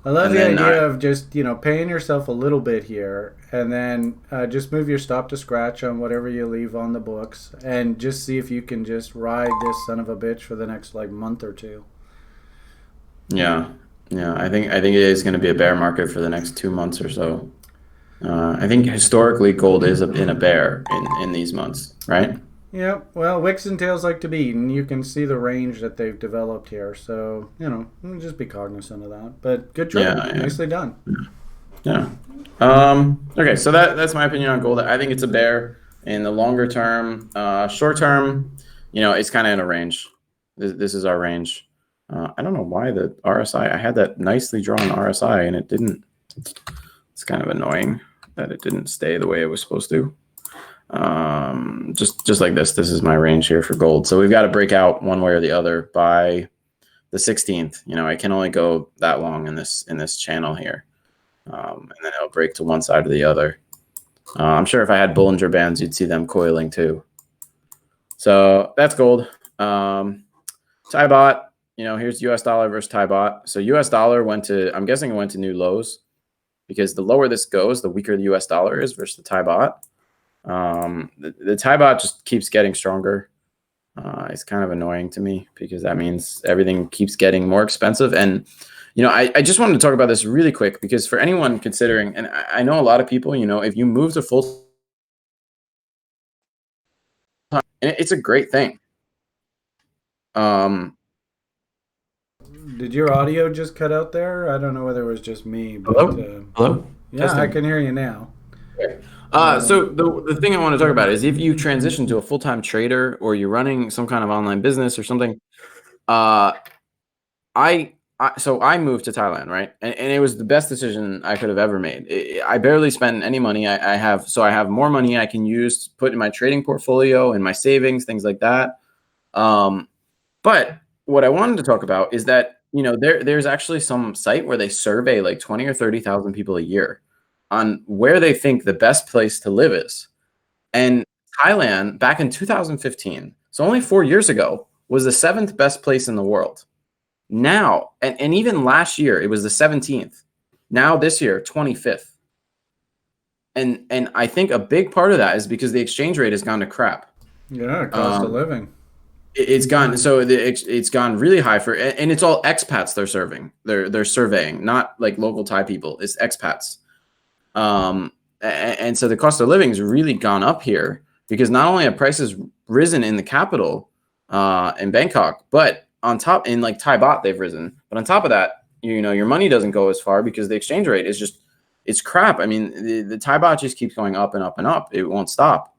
I love the idea of just, paying yourself a little bit here and then just move your stop to scratch on whatever you leave on the books and just see if you can just ride this son of a bitch for the next month or two. Yeah. I think it is going to be a bear market for the next 2 months or so. I think historically gold is in a bear in these months, right? Yeah, well, wicks and tails like to be eaten. You can see the range that they've developed here. So, just be cognizant of that. But good job. Yeah. Nicely done. Yeah. Okay, so that's my opinion on gold. I think it's a bear in the longer term. Short term, it's kind of in a range. This is our range. I don't know why the RSI, I had that nicely drawn RSI and it didn't. It's kind of annoying that it didn't stay the way it was supposed to. Just like this is my range here for gold. So we've got to break out one way or the other by the 16th. I can only go that long in this channel here. And then it'll break to one side or the other. I'm sure if I had Bollinger Bands, you'd see them coiling too. So that's gold. Thai baht, here's US dollar versus Thai baht. So US dollar I'm guessing it went to new lows because the lower this goes, the weaker the US dollar is versus the Thai baht. The Thai baht just keeps getting stronger. It's kind of annoying to me because that means everything keeps getting more expensive. And, I just wanted to talk about this really quick because for anyone considering, and I know a lot of people, if you move to full time, it's a great thing. Did your audio just cut out there? I don't know whether it was just me. But, Hello? Yeah, Testing. I can hear you now. Okay. So the thing I want to talk about is if you transition to a full-time trader or you're running some kind of online business or something, so I moved to Thailand, right? And it was the best decision I could have ever made. I barely spend any money. I have more money I can use to put in my trading portfolio and my savings, things like that. But what I wanted to talk about is that, there's actually some site where they survey like 20 or 30,000 people a year on where they think the best place to live is. And Thailand, back in 2015, so only 4 years ago, was the 7th best place in the world. Now, and even last year, it was the 17th. Now this year, 25th. And I think a big part of that is because the exchange rate has gone to crap. Yeah, cost of living. It's gone. So it's gone really high and it's all expats they're serving. They're surveying, not like local Thai people. It's expats. And so the cost of living has really gone up here because not only have prices risen in the capital, in Bangkok, but on top in like Thai baht, they've risen. But on top of that, your money doesn't go as far because the exchange rate is it's crap. I mean, the Thai baht just keeps going up and up and up. It won't stop.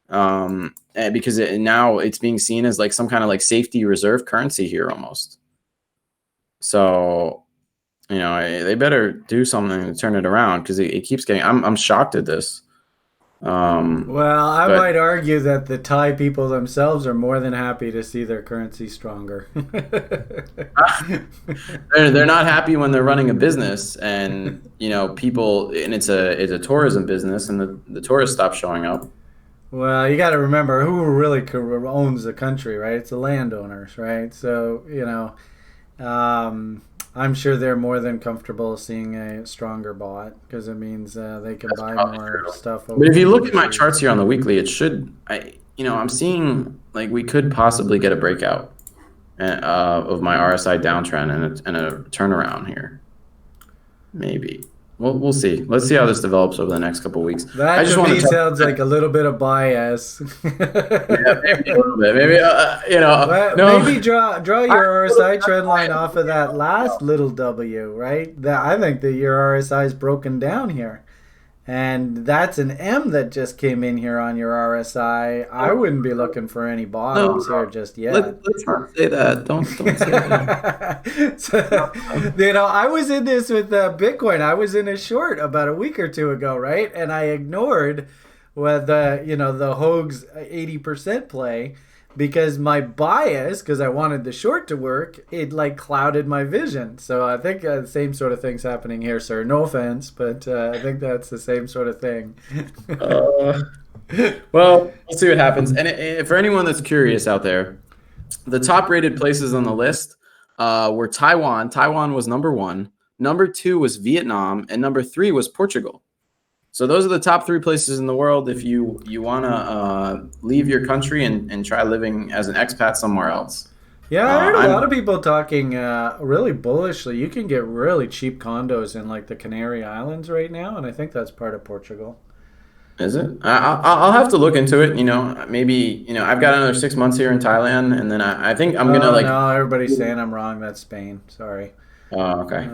And because now it's being seen as like some kind of like safety reserve currency here almost. So, they better do something to turn it around because it keeps getting. I'm shocked at this. Well, I might argue that the Thai people themselves are more than happy to see their currency stronger. They're not happy when they're running a business and people, and it's a tourism business, and the tourists stop showing up. Well, you got to remember who really owns the country, right? It's the landowners, right? So, I'm sure they're more than comfortable seeing a stronger bot because it means they can buy more true. stuff. But if you look at my charts here on the weekly, it should. I'm seeing like we could possibly get a breakout of my RSI downtrend and a turnaround here. Maybe. We'll see. Let's see how this develops over the next couple of weeks. That I just to me sounds like a little bit of bias. Yeah, maybe a little bit. Maybe no. Maybe draw your RSI trend line off of that last little W, right? I think that your RSI is broken down here. And that's an M that just came in here on your RSI. I wouldn't be looking for any bottoms here just yet. Let's not say that. Don't say that. So, I was in this with Bitcoin. I was in a short about a week or two ago, right? And I ignored the Hoag's 80% play because my bias, because I wanted the short to work, it like clouded my vision. So I think the same sort of thing's happening here, sir. No offense, but I think that's the same sort of thing. Well, we'll see what happens. And for anyone that's curious out there, the top rated places on the list were Taiwan. Taiwan was number 1. Number 2 was Vietnam. And number 3 was Portugal. So those are the top 3 places in the world if you want to leave your country and try living as an expat somewhere else. Yeah, I heard a lot of people talking really bullishly. You can get really cheap condos in like the Canary Islands right now, and I think that's part of Portugal. Is it? I'll have to look into it. Maybe I've got another 6 months here in Thailand, and then I think I'm gonna like. No, everybody's saying I'm wrong. That's Spain. Sorry. Oh, okay.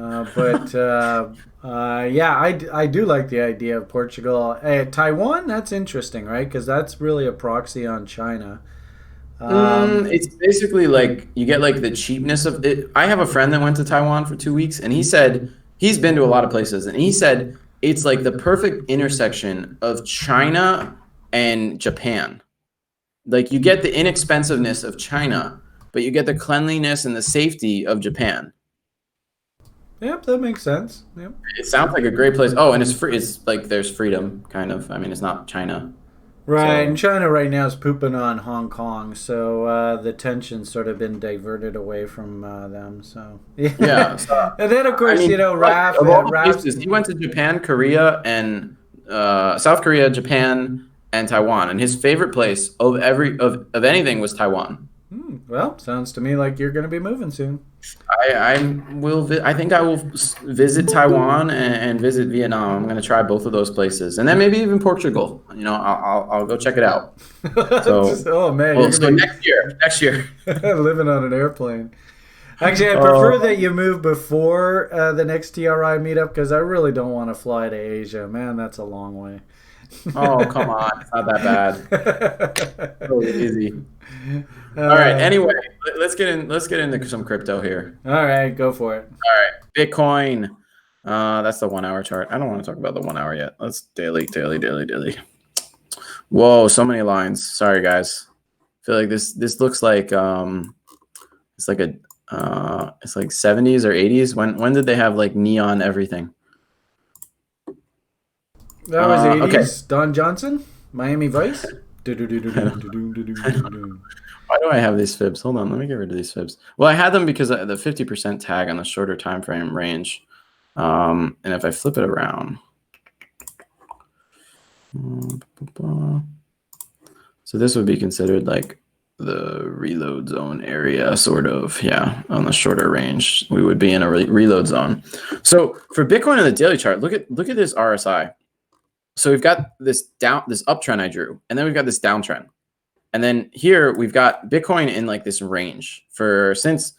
Yeah, I do like the idea of Portugal. Taiwan, that's interesting, right? Because that's really a proxy on China. It's basically like you get like the cheapness of it. I have a friend that went to Taiwan for 2 weeks, and he said he's been to a lot of places, and he said it's like the perfect intersection of China and Japan. Like you get the inexpensiveness of China, but you get the cleanliness and the safety of Japan. Yep, that makes sense. Yep. It sounds like a great place. Oh, and it's free. It's like there's freedom, kind of. I mean, it's not China. Right, and China right now is pooping on Hong Kong, so the tension's sort of been diverted away from them. So yeah. And then of course, Raf. He went to Japan, Korea, and South Korea, Japan, and Taiwan. And his favorite place of anything was Taiwan. Well, sounds to me like you're going to be moving soon. I think I will visit Taiwan and visit Vietnam. I'm going to try both of those places, and then maybe even Portugal. I'll go check it out. So, oh man, next year, living on an airplane. Actually, I prefer that you move before the next TRI meetup because I really don't want to fly to Asia. Man, that's a long way. Oh, come on. It's not that bad. So easy. All right. Anyway, let's get into some crypto here. All right, go for it. All right. Bitcoin. That's the 1 hour chart. I don't want to talk about the 1 hour yet. Let's daily. Whoa, so many lines. Sorry, guys. I feel like this looks like it's like 70s or 80s. When did they have like neon everything? That was 80s. Okay. Don Johnson, Miami Vice. Why do I have these fibs? Hold on, let me get rid of these fibs. Well, I had them because of the 50% tag on the shorter time frame range. And if I flip it around, so this would be considered like the reload zone area, sort of. Yeah, on the shorter range, we would be in a reload zone. So for Bitcoin on the daily chart, look at this RSI. So we've got this uptrend I drew, and then we've got this downtrend. And then here we've got Bitcoin in like this range since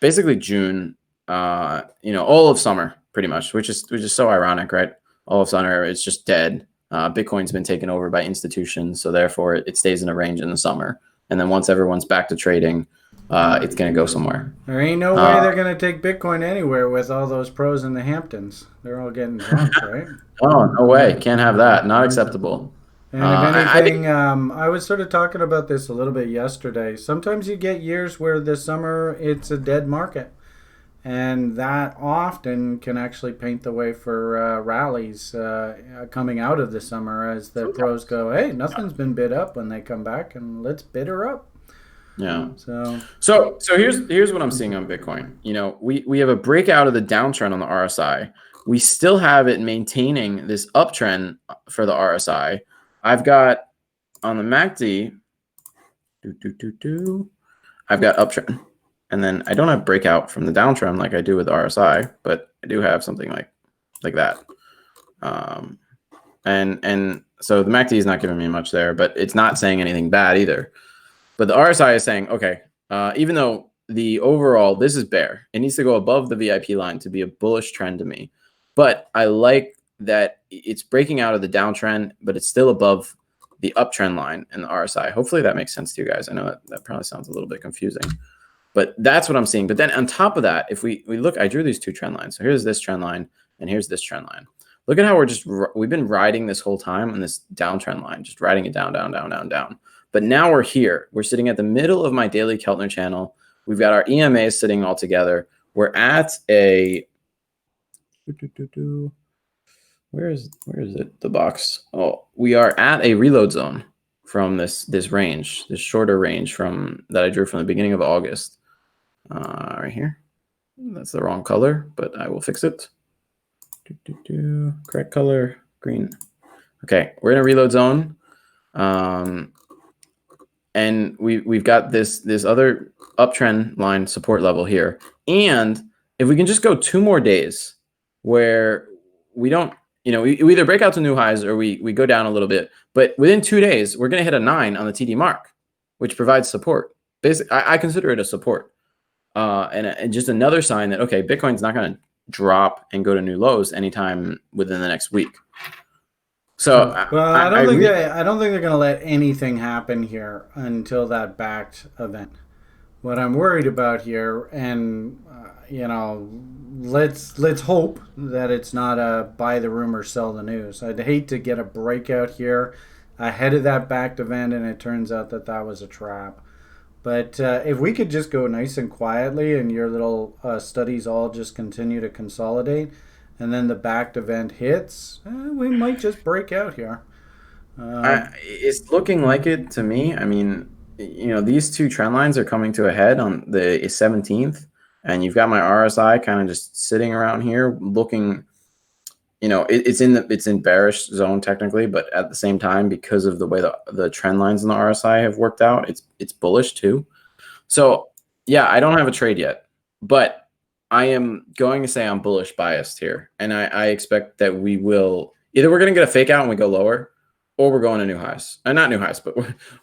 basically June, all of summer pretty much, which is so ironic, right? All of summer, it's just dead. Bitcoin's been taken over by institutions, so therefore it stays in a range in the summer. And then once everyone's back to trading, it's going to go somewhere. There ain't no way they're going to take Bitcoin anywhere with all those pros in the Hamptons. They're all getting drunk, right? Oh, no way. Can't have that. Not acceptable. And if anything, I was sort of talking about this a little bit yesterday. Sometimes you get years where this summer it's a dead market. And that often can actually paint the way for rallies coming out of the summer as the pros go, hey, nothing's been bid up when they come back, and let's bid her up. Yeah. So here's what I'm seeing on Bitcoin. You know, we have a breakout of the downtrend on the RSI. We still have it maintaining this uptrend for the RSI. I've got on the MACD, I've got uptrend. And then I don't have breakout from the downtrend like I do with RSI, but I do have something like that. And so the MACD is not giving me much there, but it's not saying anything bad either. But the RSI is saying, okay, even though the overall, this is bear, it needs to go above the VIP line to be a bullish trend to me. But I like that it's breaking out of the downtrend, but it's still above the uptrend line in the RSI. Hopefully that makes sense to you guys. I know that probably sounds a little bit confusing. But that's what I'm seeing. But then on top of that, if we look, I drew these two trend lines. So here's this trend line, and here's this trend line. Look at how we've been riding this whole time on this downtrend line, just riding it down, down, down, down, down. But now we're here. We're sitting at the middle of my daily Keltner channel. We've got our EMAs sitting all together. We're at a where is it? The box. Oh, we are at a reload zone from this range, this shorter range from that I drew from the beginning of August. Right here. That's the wrong color, but I will fix it. Correct color, green. Okay, we're in a reload zone. And we've got this other uptrend line support level here. And if we can just go 2 more days where we don't, you know, we either break out to new highs or we go down a little bit, but within 2 days, we're going to hit a 9 on the TD mark, which provides support. Basically, I consider it a support. And just another sign that, okay, Bitcoin's not going to drop and go to new lows anytime within the next week. So, well, I don't think they're going to let anything happen here until that backed event. What I'm worried about here, and you know, let's hope that it's not a buy the rumor, sell the news. I'd hate to get a breakout here ahead of that backed event, and it turns out that was a trap. But if we could just go nice and quietly, and your little studies all just continue to consolidate, and then the backed event hits, we might just break out here. It's looking like it to me. I mean, you know, these two trend lines are coming to a head on the 17th, and you've got my RSI kind of just sitting around here looking, you know, it's in bearish zone technically, but at the same time, because of the way the trend lines in the RSI have worked out, it's bullish too. So yeah, I don't have a trade yet, but I am going to say I'm bullish biased here. And I expect that we will, either we're going to get a fake out and we go lower, or we're going to new highs. Not new highs, but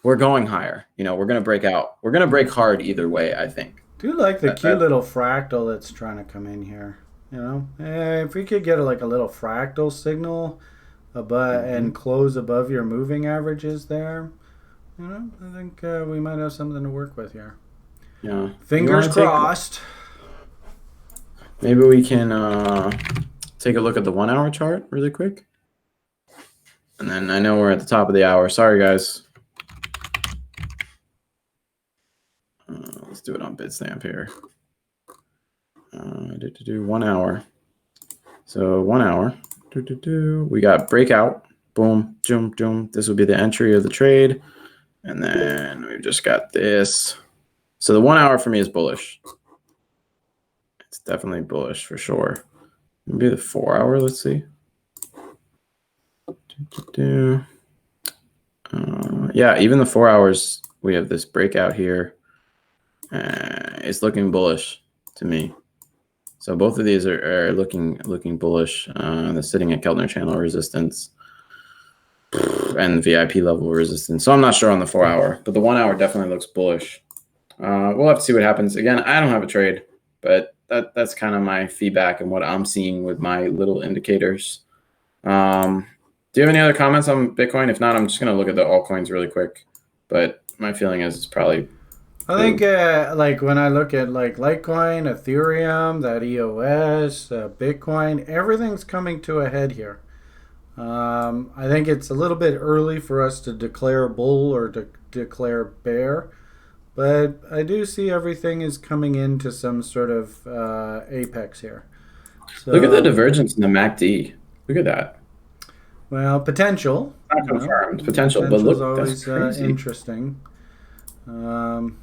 we're going higher. You know, we're going to break out. We're going to break hard either way, I think. Do you like the cute little fractal that's trying to come in here? You know, if we could get a little fractal signal above and close above your moving averages there, you know, I think we might have something to work with here. Yeah. Fingers crossed. Maybe we can take a look at the 1 hour chart really quick. And then I know we're at the top of the hour. Sorry, guys. Let's do it on Bitstamp here. 1 hour. So 1 hour. We got breakout. Boom, zoom, zoom. This will be the entry of the trade. And then we've just got this. So the 1 hour for me is bullish. It's definitely bullish for sure. Maybe the 4 hour, let's see. Yeah, even the 4 hours, we have this breakout here. It's looking bullish to me. So both of these are looking bullish. They're sitting at Keltner channel resistance and VIP level resistance. So I'm not sure on the 4 hour, but the 1 hour definitely looks bullish. We'll have to see what happens. Again, I don't have a trade, but that's kind of my feedback and what I'm seeing with my little indicators. Do you have any other comments on Bitcoin? If not, I'm just going to look at the altcoins really quick. But my feeling is it's probably... I think when I look at Litecoin, Ethereum, that EOS, Bitcoin, everything's coming to a head here. I think it's a little bit early for us to declare bull or to declare bear. But I do see everything is coming into some sort of apex here. So, look at the divergence in the MACD. Look at that. Well, potential. Not confirmed. Potential, but look, always that's crazy. Interesting. And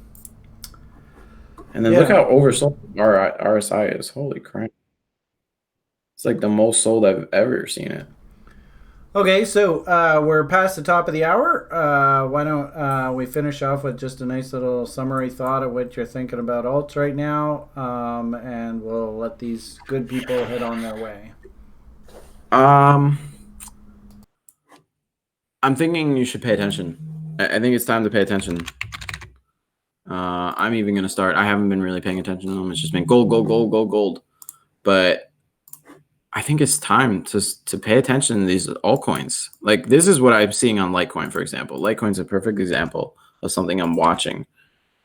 then look how oversold our RSI is. Holy crap. It's like the most sold I've ever seen it. Okay, so we're past the top of the hour. Why don't we finish off with just a nice little summary thought of what you're thinking about alts right now, and we'll let these good people head on their way. I'm thinking you should pay attention. I think it's time to pay attention. I'm even going to start. I haven't been really paying attention to them. It's just been gold. But I think it's time to pay attention to these altcoins. Like, this is what I'm seeing on Litecoin, for example. Litecoin's a perfect example of something I'm watching.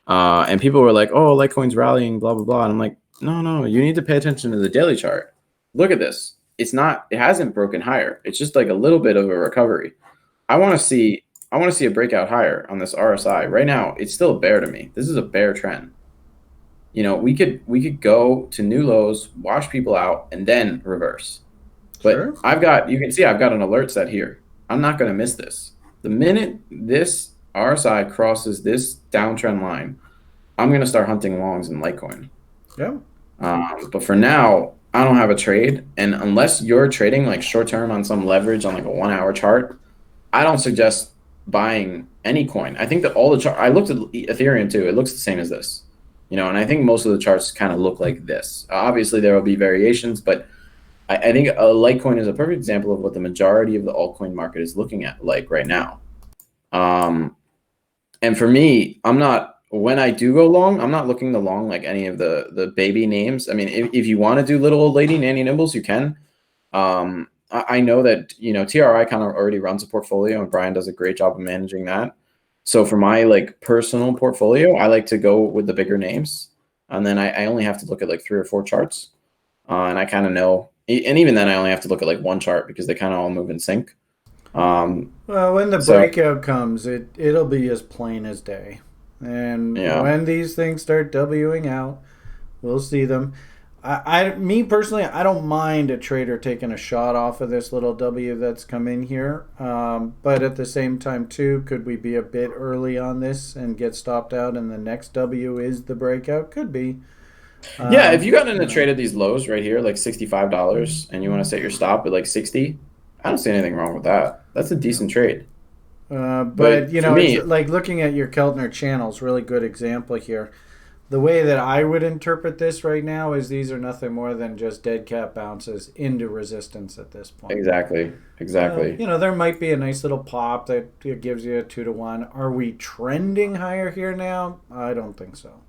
And people were like, oh, Litecoin's rallying, blah, blah, blah. And I'm like, no, you need to pay attention to the daily chart. Look at this. It hasn't broken higher. It's just like a little bit of a recovery. I want to see a breakout higher on this RSI. Right now, it's still a bear to me. This is a bear trend. You know, we could go to new lows, wash people out, and then reverse. But sure. You can see I've got an alert set here. I'm not going to miss this. The minute this RSI crosses this downtrend line, I'm going to start hunting longs in Litecoin. Yeah. But for now, I don't have a trade. And unless you're trading like short term on some leverage on like a 1 hour chart, I don't suggest buying any coin. I think that all the I looked at Ethereum too. It looks the same as this. You know, and I think most of the charts kind of look like this. Obviously, there will be variations, but I think a Litecoin is a perfect example of what the majority of the altcoin market is looking at like right now. And for me, when I do go long, I'm not looking to long like any of the baby names. I mean, if you want to do little old lady Nanny Nibbles, you can. I know that, you know, TRI kind of already runs a portfolio and Brian does a great job of managing that. So for my like personal portfolio, I like to go with the bigger names, and then I only have to look at like 3 or 4 charts, and I kind of know. And even then, I only have to look at like one chart because they kind of all move in sync. Well, when the breakout comes, it'll be as plain as day, and when these things start Wing out, we'll see them. Me personally, I don't mind a trader taking a shot off of this little W that's come in here. But at the same time, too, could we be a bit early on this and get stopped out and the next W is the breakout? Could be. Yeah, if you got in a trade at these lows right here, like $65, and you want to set your stop at like 60, I don't see anything wrong with that. That's a decent trade. But you know, it's like looking at your Keltner channels, really good example here. The way that I would interpret this right now is these are nothing more than just dead cat bounces into resistance at this point. Exactly. You know, there might be a nice little pop that gives you a 2-to-1. Are we trending higher here now? I don't think so.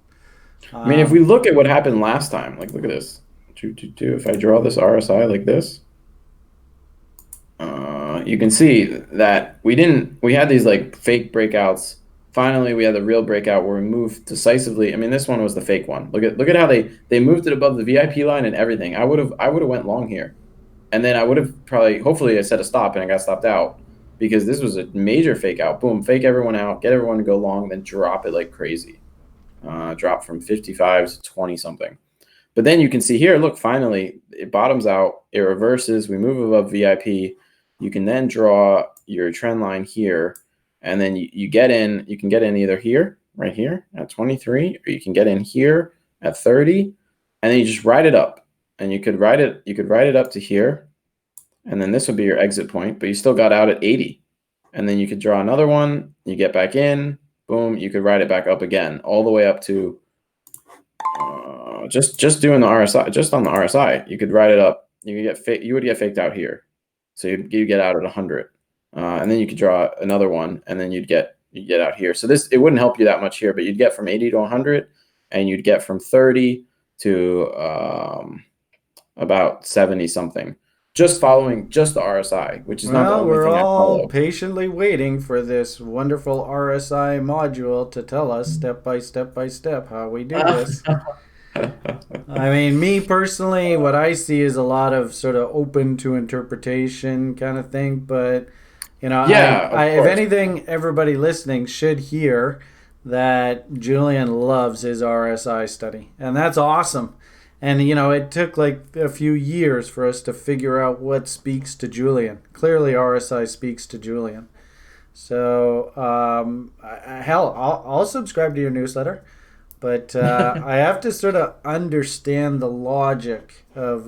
I mean, if we look at what happened last time, like look at this. 222. If I draw this RSI like this, you can see that we had these like fake breakouts. Finally, we had the real breakout where we moved decisively. I mean, this one was the fake one. Look at how they moved it above the VIP line and everything. I would have went long here, and then I would have hopefully I set a stop and I got stopped out because this was a major fake out. Boom, fake everyone out, get everyone to go long, then drop it like crazy. Drop from 55 to 20 something. But then you can see here, look, finally it bottoms out, it reverses, we move above VIP. You can then draw your trend line here. And then you can get in either here, right here at 23, or you can get in here at 30, and then you just ride it up. And you could ride it up to here, and then this would be your exit point, but you still got out at 80. And then you could draw another one, you get back in, boom, you could ride it back up again, all the way up to just doing the RSI, just on the RSI, you could ride it up. You would get faked out here. So you get out at 100. And then you could draw another one, and then you'd get out here. So it wouldn't help you that much here, but you'd get from 80 to 100, and you'd get from 30 to about 70 something, just following just the RSI, which is not the only thing I follow. We're all patiently waiting for this wonderful RSI module to tell us step by step how we do this. I mean, me personally, what I see is a lot of sort of open to interpretation kind of thing, but you know, if anything, everybody listening should hear that Julian loves his RSI study, and that's awesome. And it took like a few years for us to figure out what speaks to Julian. Clearly, RSI speaks to Julian. So, hell, I'll subscribe to your newsletter, but I have to sort of understand the logic of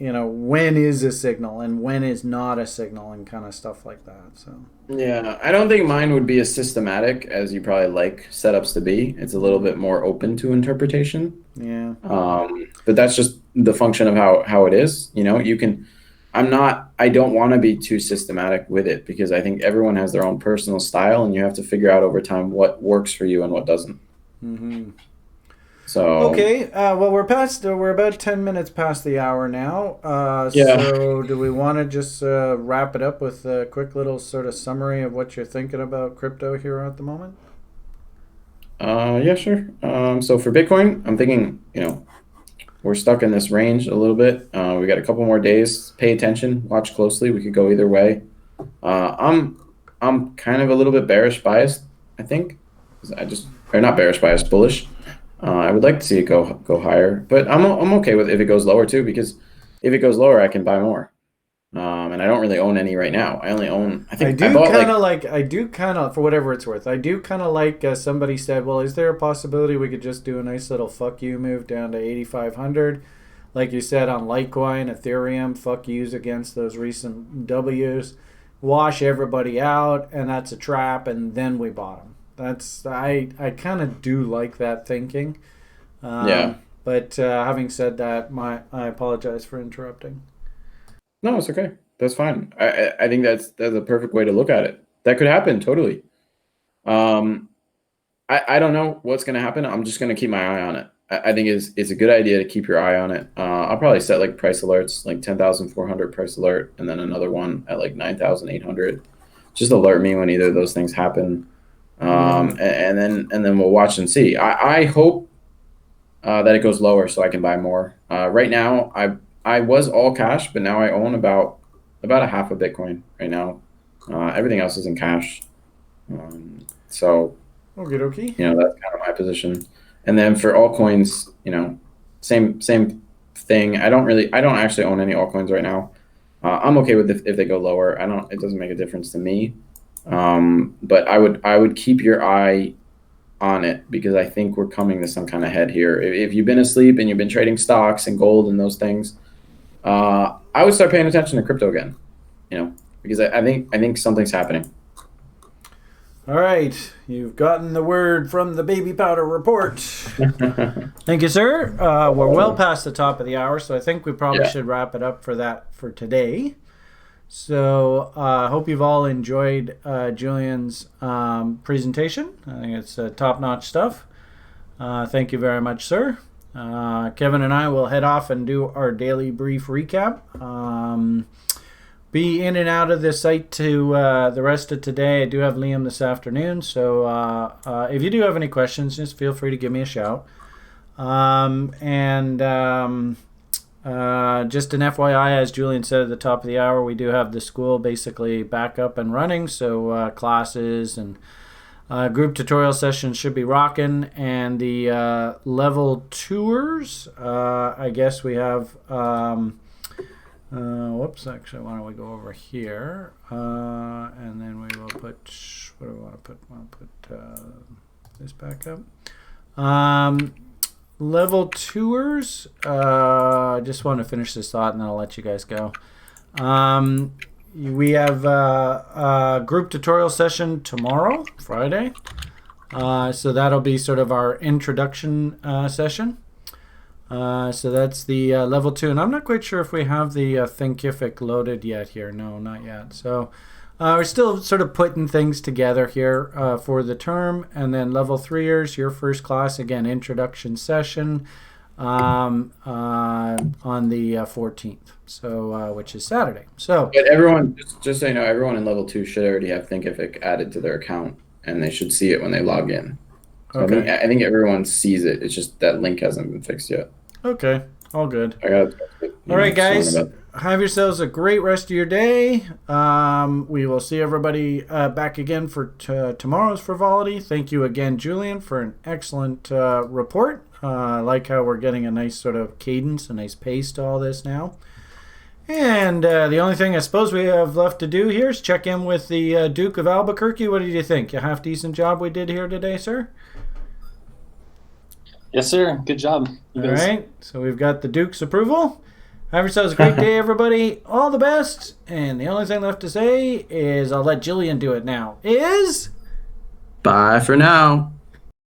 when is a signal and when is not a signal and kind of stuff like that. So yeah, I don't think mine would be as systematic as you probably like setups to be. It's a little bit more open to interpretation. Yeah. But that's just the function of how it is. You can. I don't want to be too systematic with it because I think everyone has their own personal style, and you have to figure out over time what works for you and what doesn't. Mm-hmm. So okay, well we're about 10 minutes past the hour now. Yeah. So do we want to just wrap it up with a quick little sort of summary of what you're thinking about crypto here at the moment? Yeah, sure. So for Bitcoin, I'm thinking, we're stuck in this range a little bit. We got a couple more days. Pay attention, watch closely. We could go either way. I'm kind of a little bit bearish biased, I think. Or not bearish biased, bullish. I would like to see it go higher, but I'm okay with if it goes lower too, because if it goes lower, I can buy more. And I don't really own any right now. I only own. I do kind of, for whatever it's worth. I do kind of like. Somebody said, "Well, is there a possibility we could just do a nice little fuck you move down to 8,500?" Like you said on Litecoin, Ethereum, fuck yous against those recent W's, wash everybody out, and that's a trap, and then we bottom. I kind of do like that thinking. Yeah. But having said that, I apologize for interrupting. No, it's okay. That's fine. I think that's a perfect way to look at it. That could happen totally. I don't know what's going to happen. I'm just going to keep my eye on it. I think it's a good idea to keep your eye on it. I'll probably set like price alerts, like 10,400 price alert, and then another one at like 9,800. Just alert me when either of those things happen. And then we'll watch and see. I hope that it goes lower so I can buy more. Right now, I was all cash, but now I own about a half a Bitcoin right now. Everything else is in cash. So, okie. That's kind of my position. And then for altcoins, same thing. I don't actually own any altcoins right now. I'm okay with if they go lower. It doesn't make a difference to me. But I would keep your eye on it because I think we're coming to some kind of head here. If you've been asleep and you've been trading stocks and gold and those things, I would start paying attention to crypto again, because I think something's happening. All right, you've gotten the word from the Baby Powder Report. Thank you, sir. We're well past the top of the hour, so I think we probably should wrap it up for today. So I hope you've all enjoyed Julian's presentation. I think it's top-notch stuff. Thank you very much, sir. Kevin and I will head off and do our daily brief recap. Be in and out of the site to the rest of today. I do have Liam this afternoon, so if you do have any questions, just feel free to give me a shout. Just an FYI, as Julian said at the top of the hour, we do have the school basically back up and running, so classes and group tutorial sessions should be rocking, and the level tours, I guess we have, actually, why don't we go over here, and then we will put, what do we want to put? I'll put this back up. Level tours, I just want to finish this thought and then I'll let you guys go. We have a group tutorial session tomorrow, Friday. So that'll be sort of our introduction session. So that's the level 2. And I'm not quite sure if we have the Thinkific loaded yet here. No, not yet. So we're still sort of putting things together here for the term. And then level 3ers, your first class, again, introduction session on the 14th, so which is Saturday. So, but everyone, just so you know, everyone in level 2 should already have Thinkific added to their account, and they should see it when they log in. So okay. I think everyone sees it. It's just that link hasn't been fixed yet. Okay, all good. All right, guys. have yourselves a great rest of your day. We will see everybody back again for tomorrow's frivolity. Thank you again, Julian, for an excellent report. I like how we're getting a nice sort of cadence, a nice pace to all this now. And the only thing I suppose we have left to do here is check in with the Duke of Albuquerque. What did you think? A half decent job we did here today, sir? Yes, sir. Good job. All right. So we've got the Duke's approval. Have yourselves a great day, everybody. All the best. And the only thing left to say is I'll let Jillian do it now. Bye for now.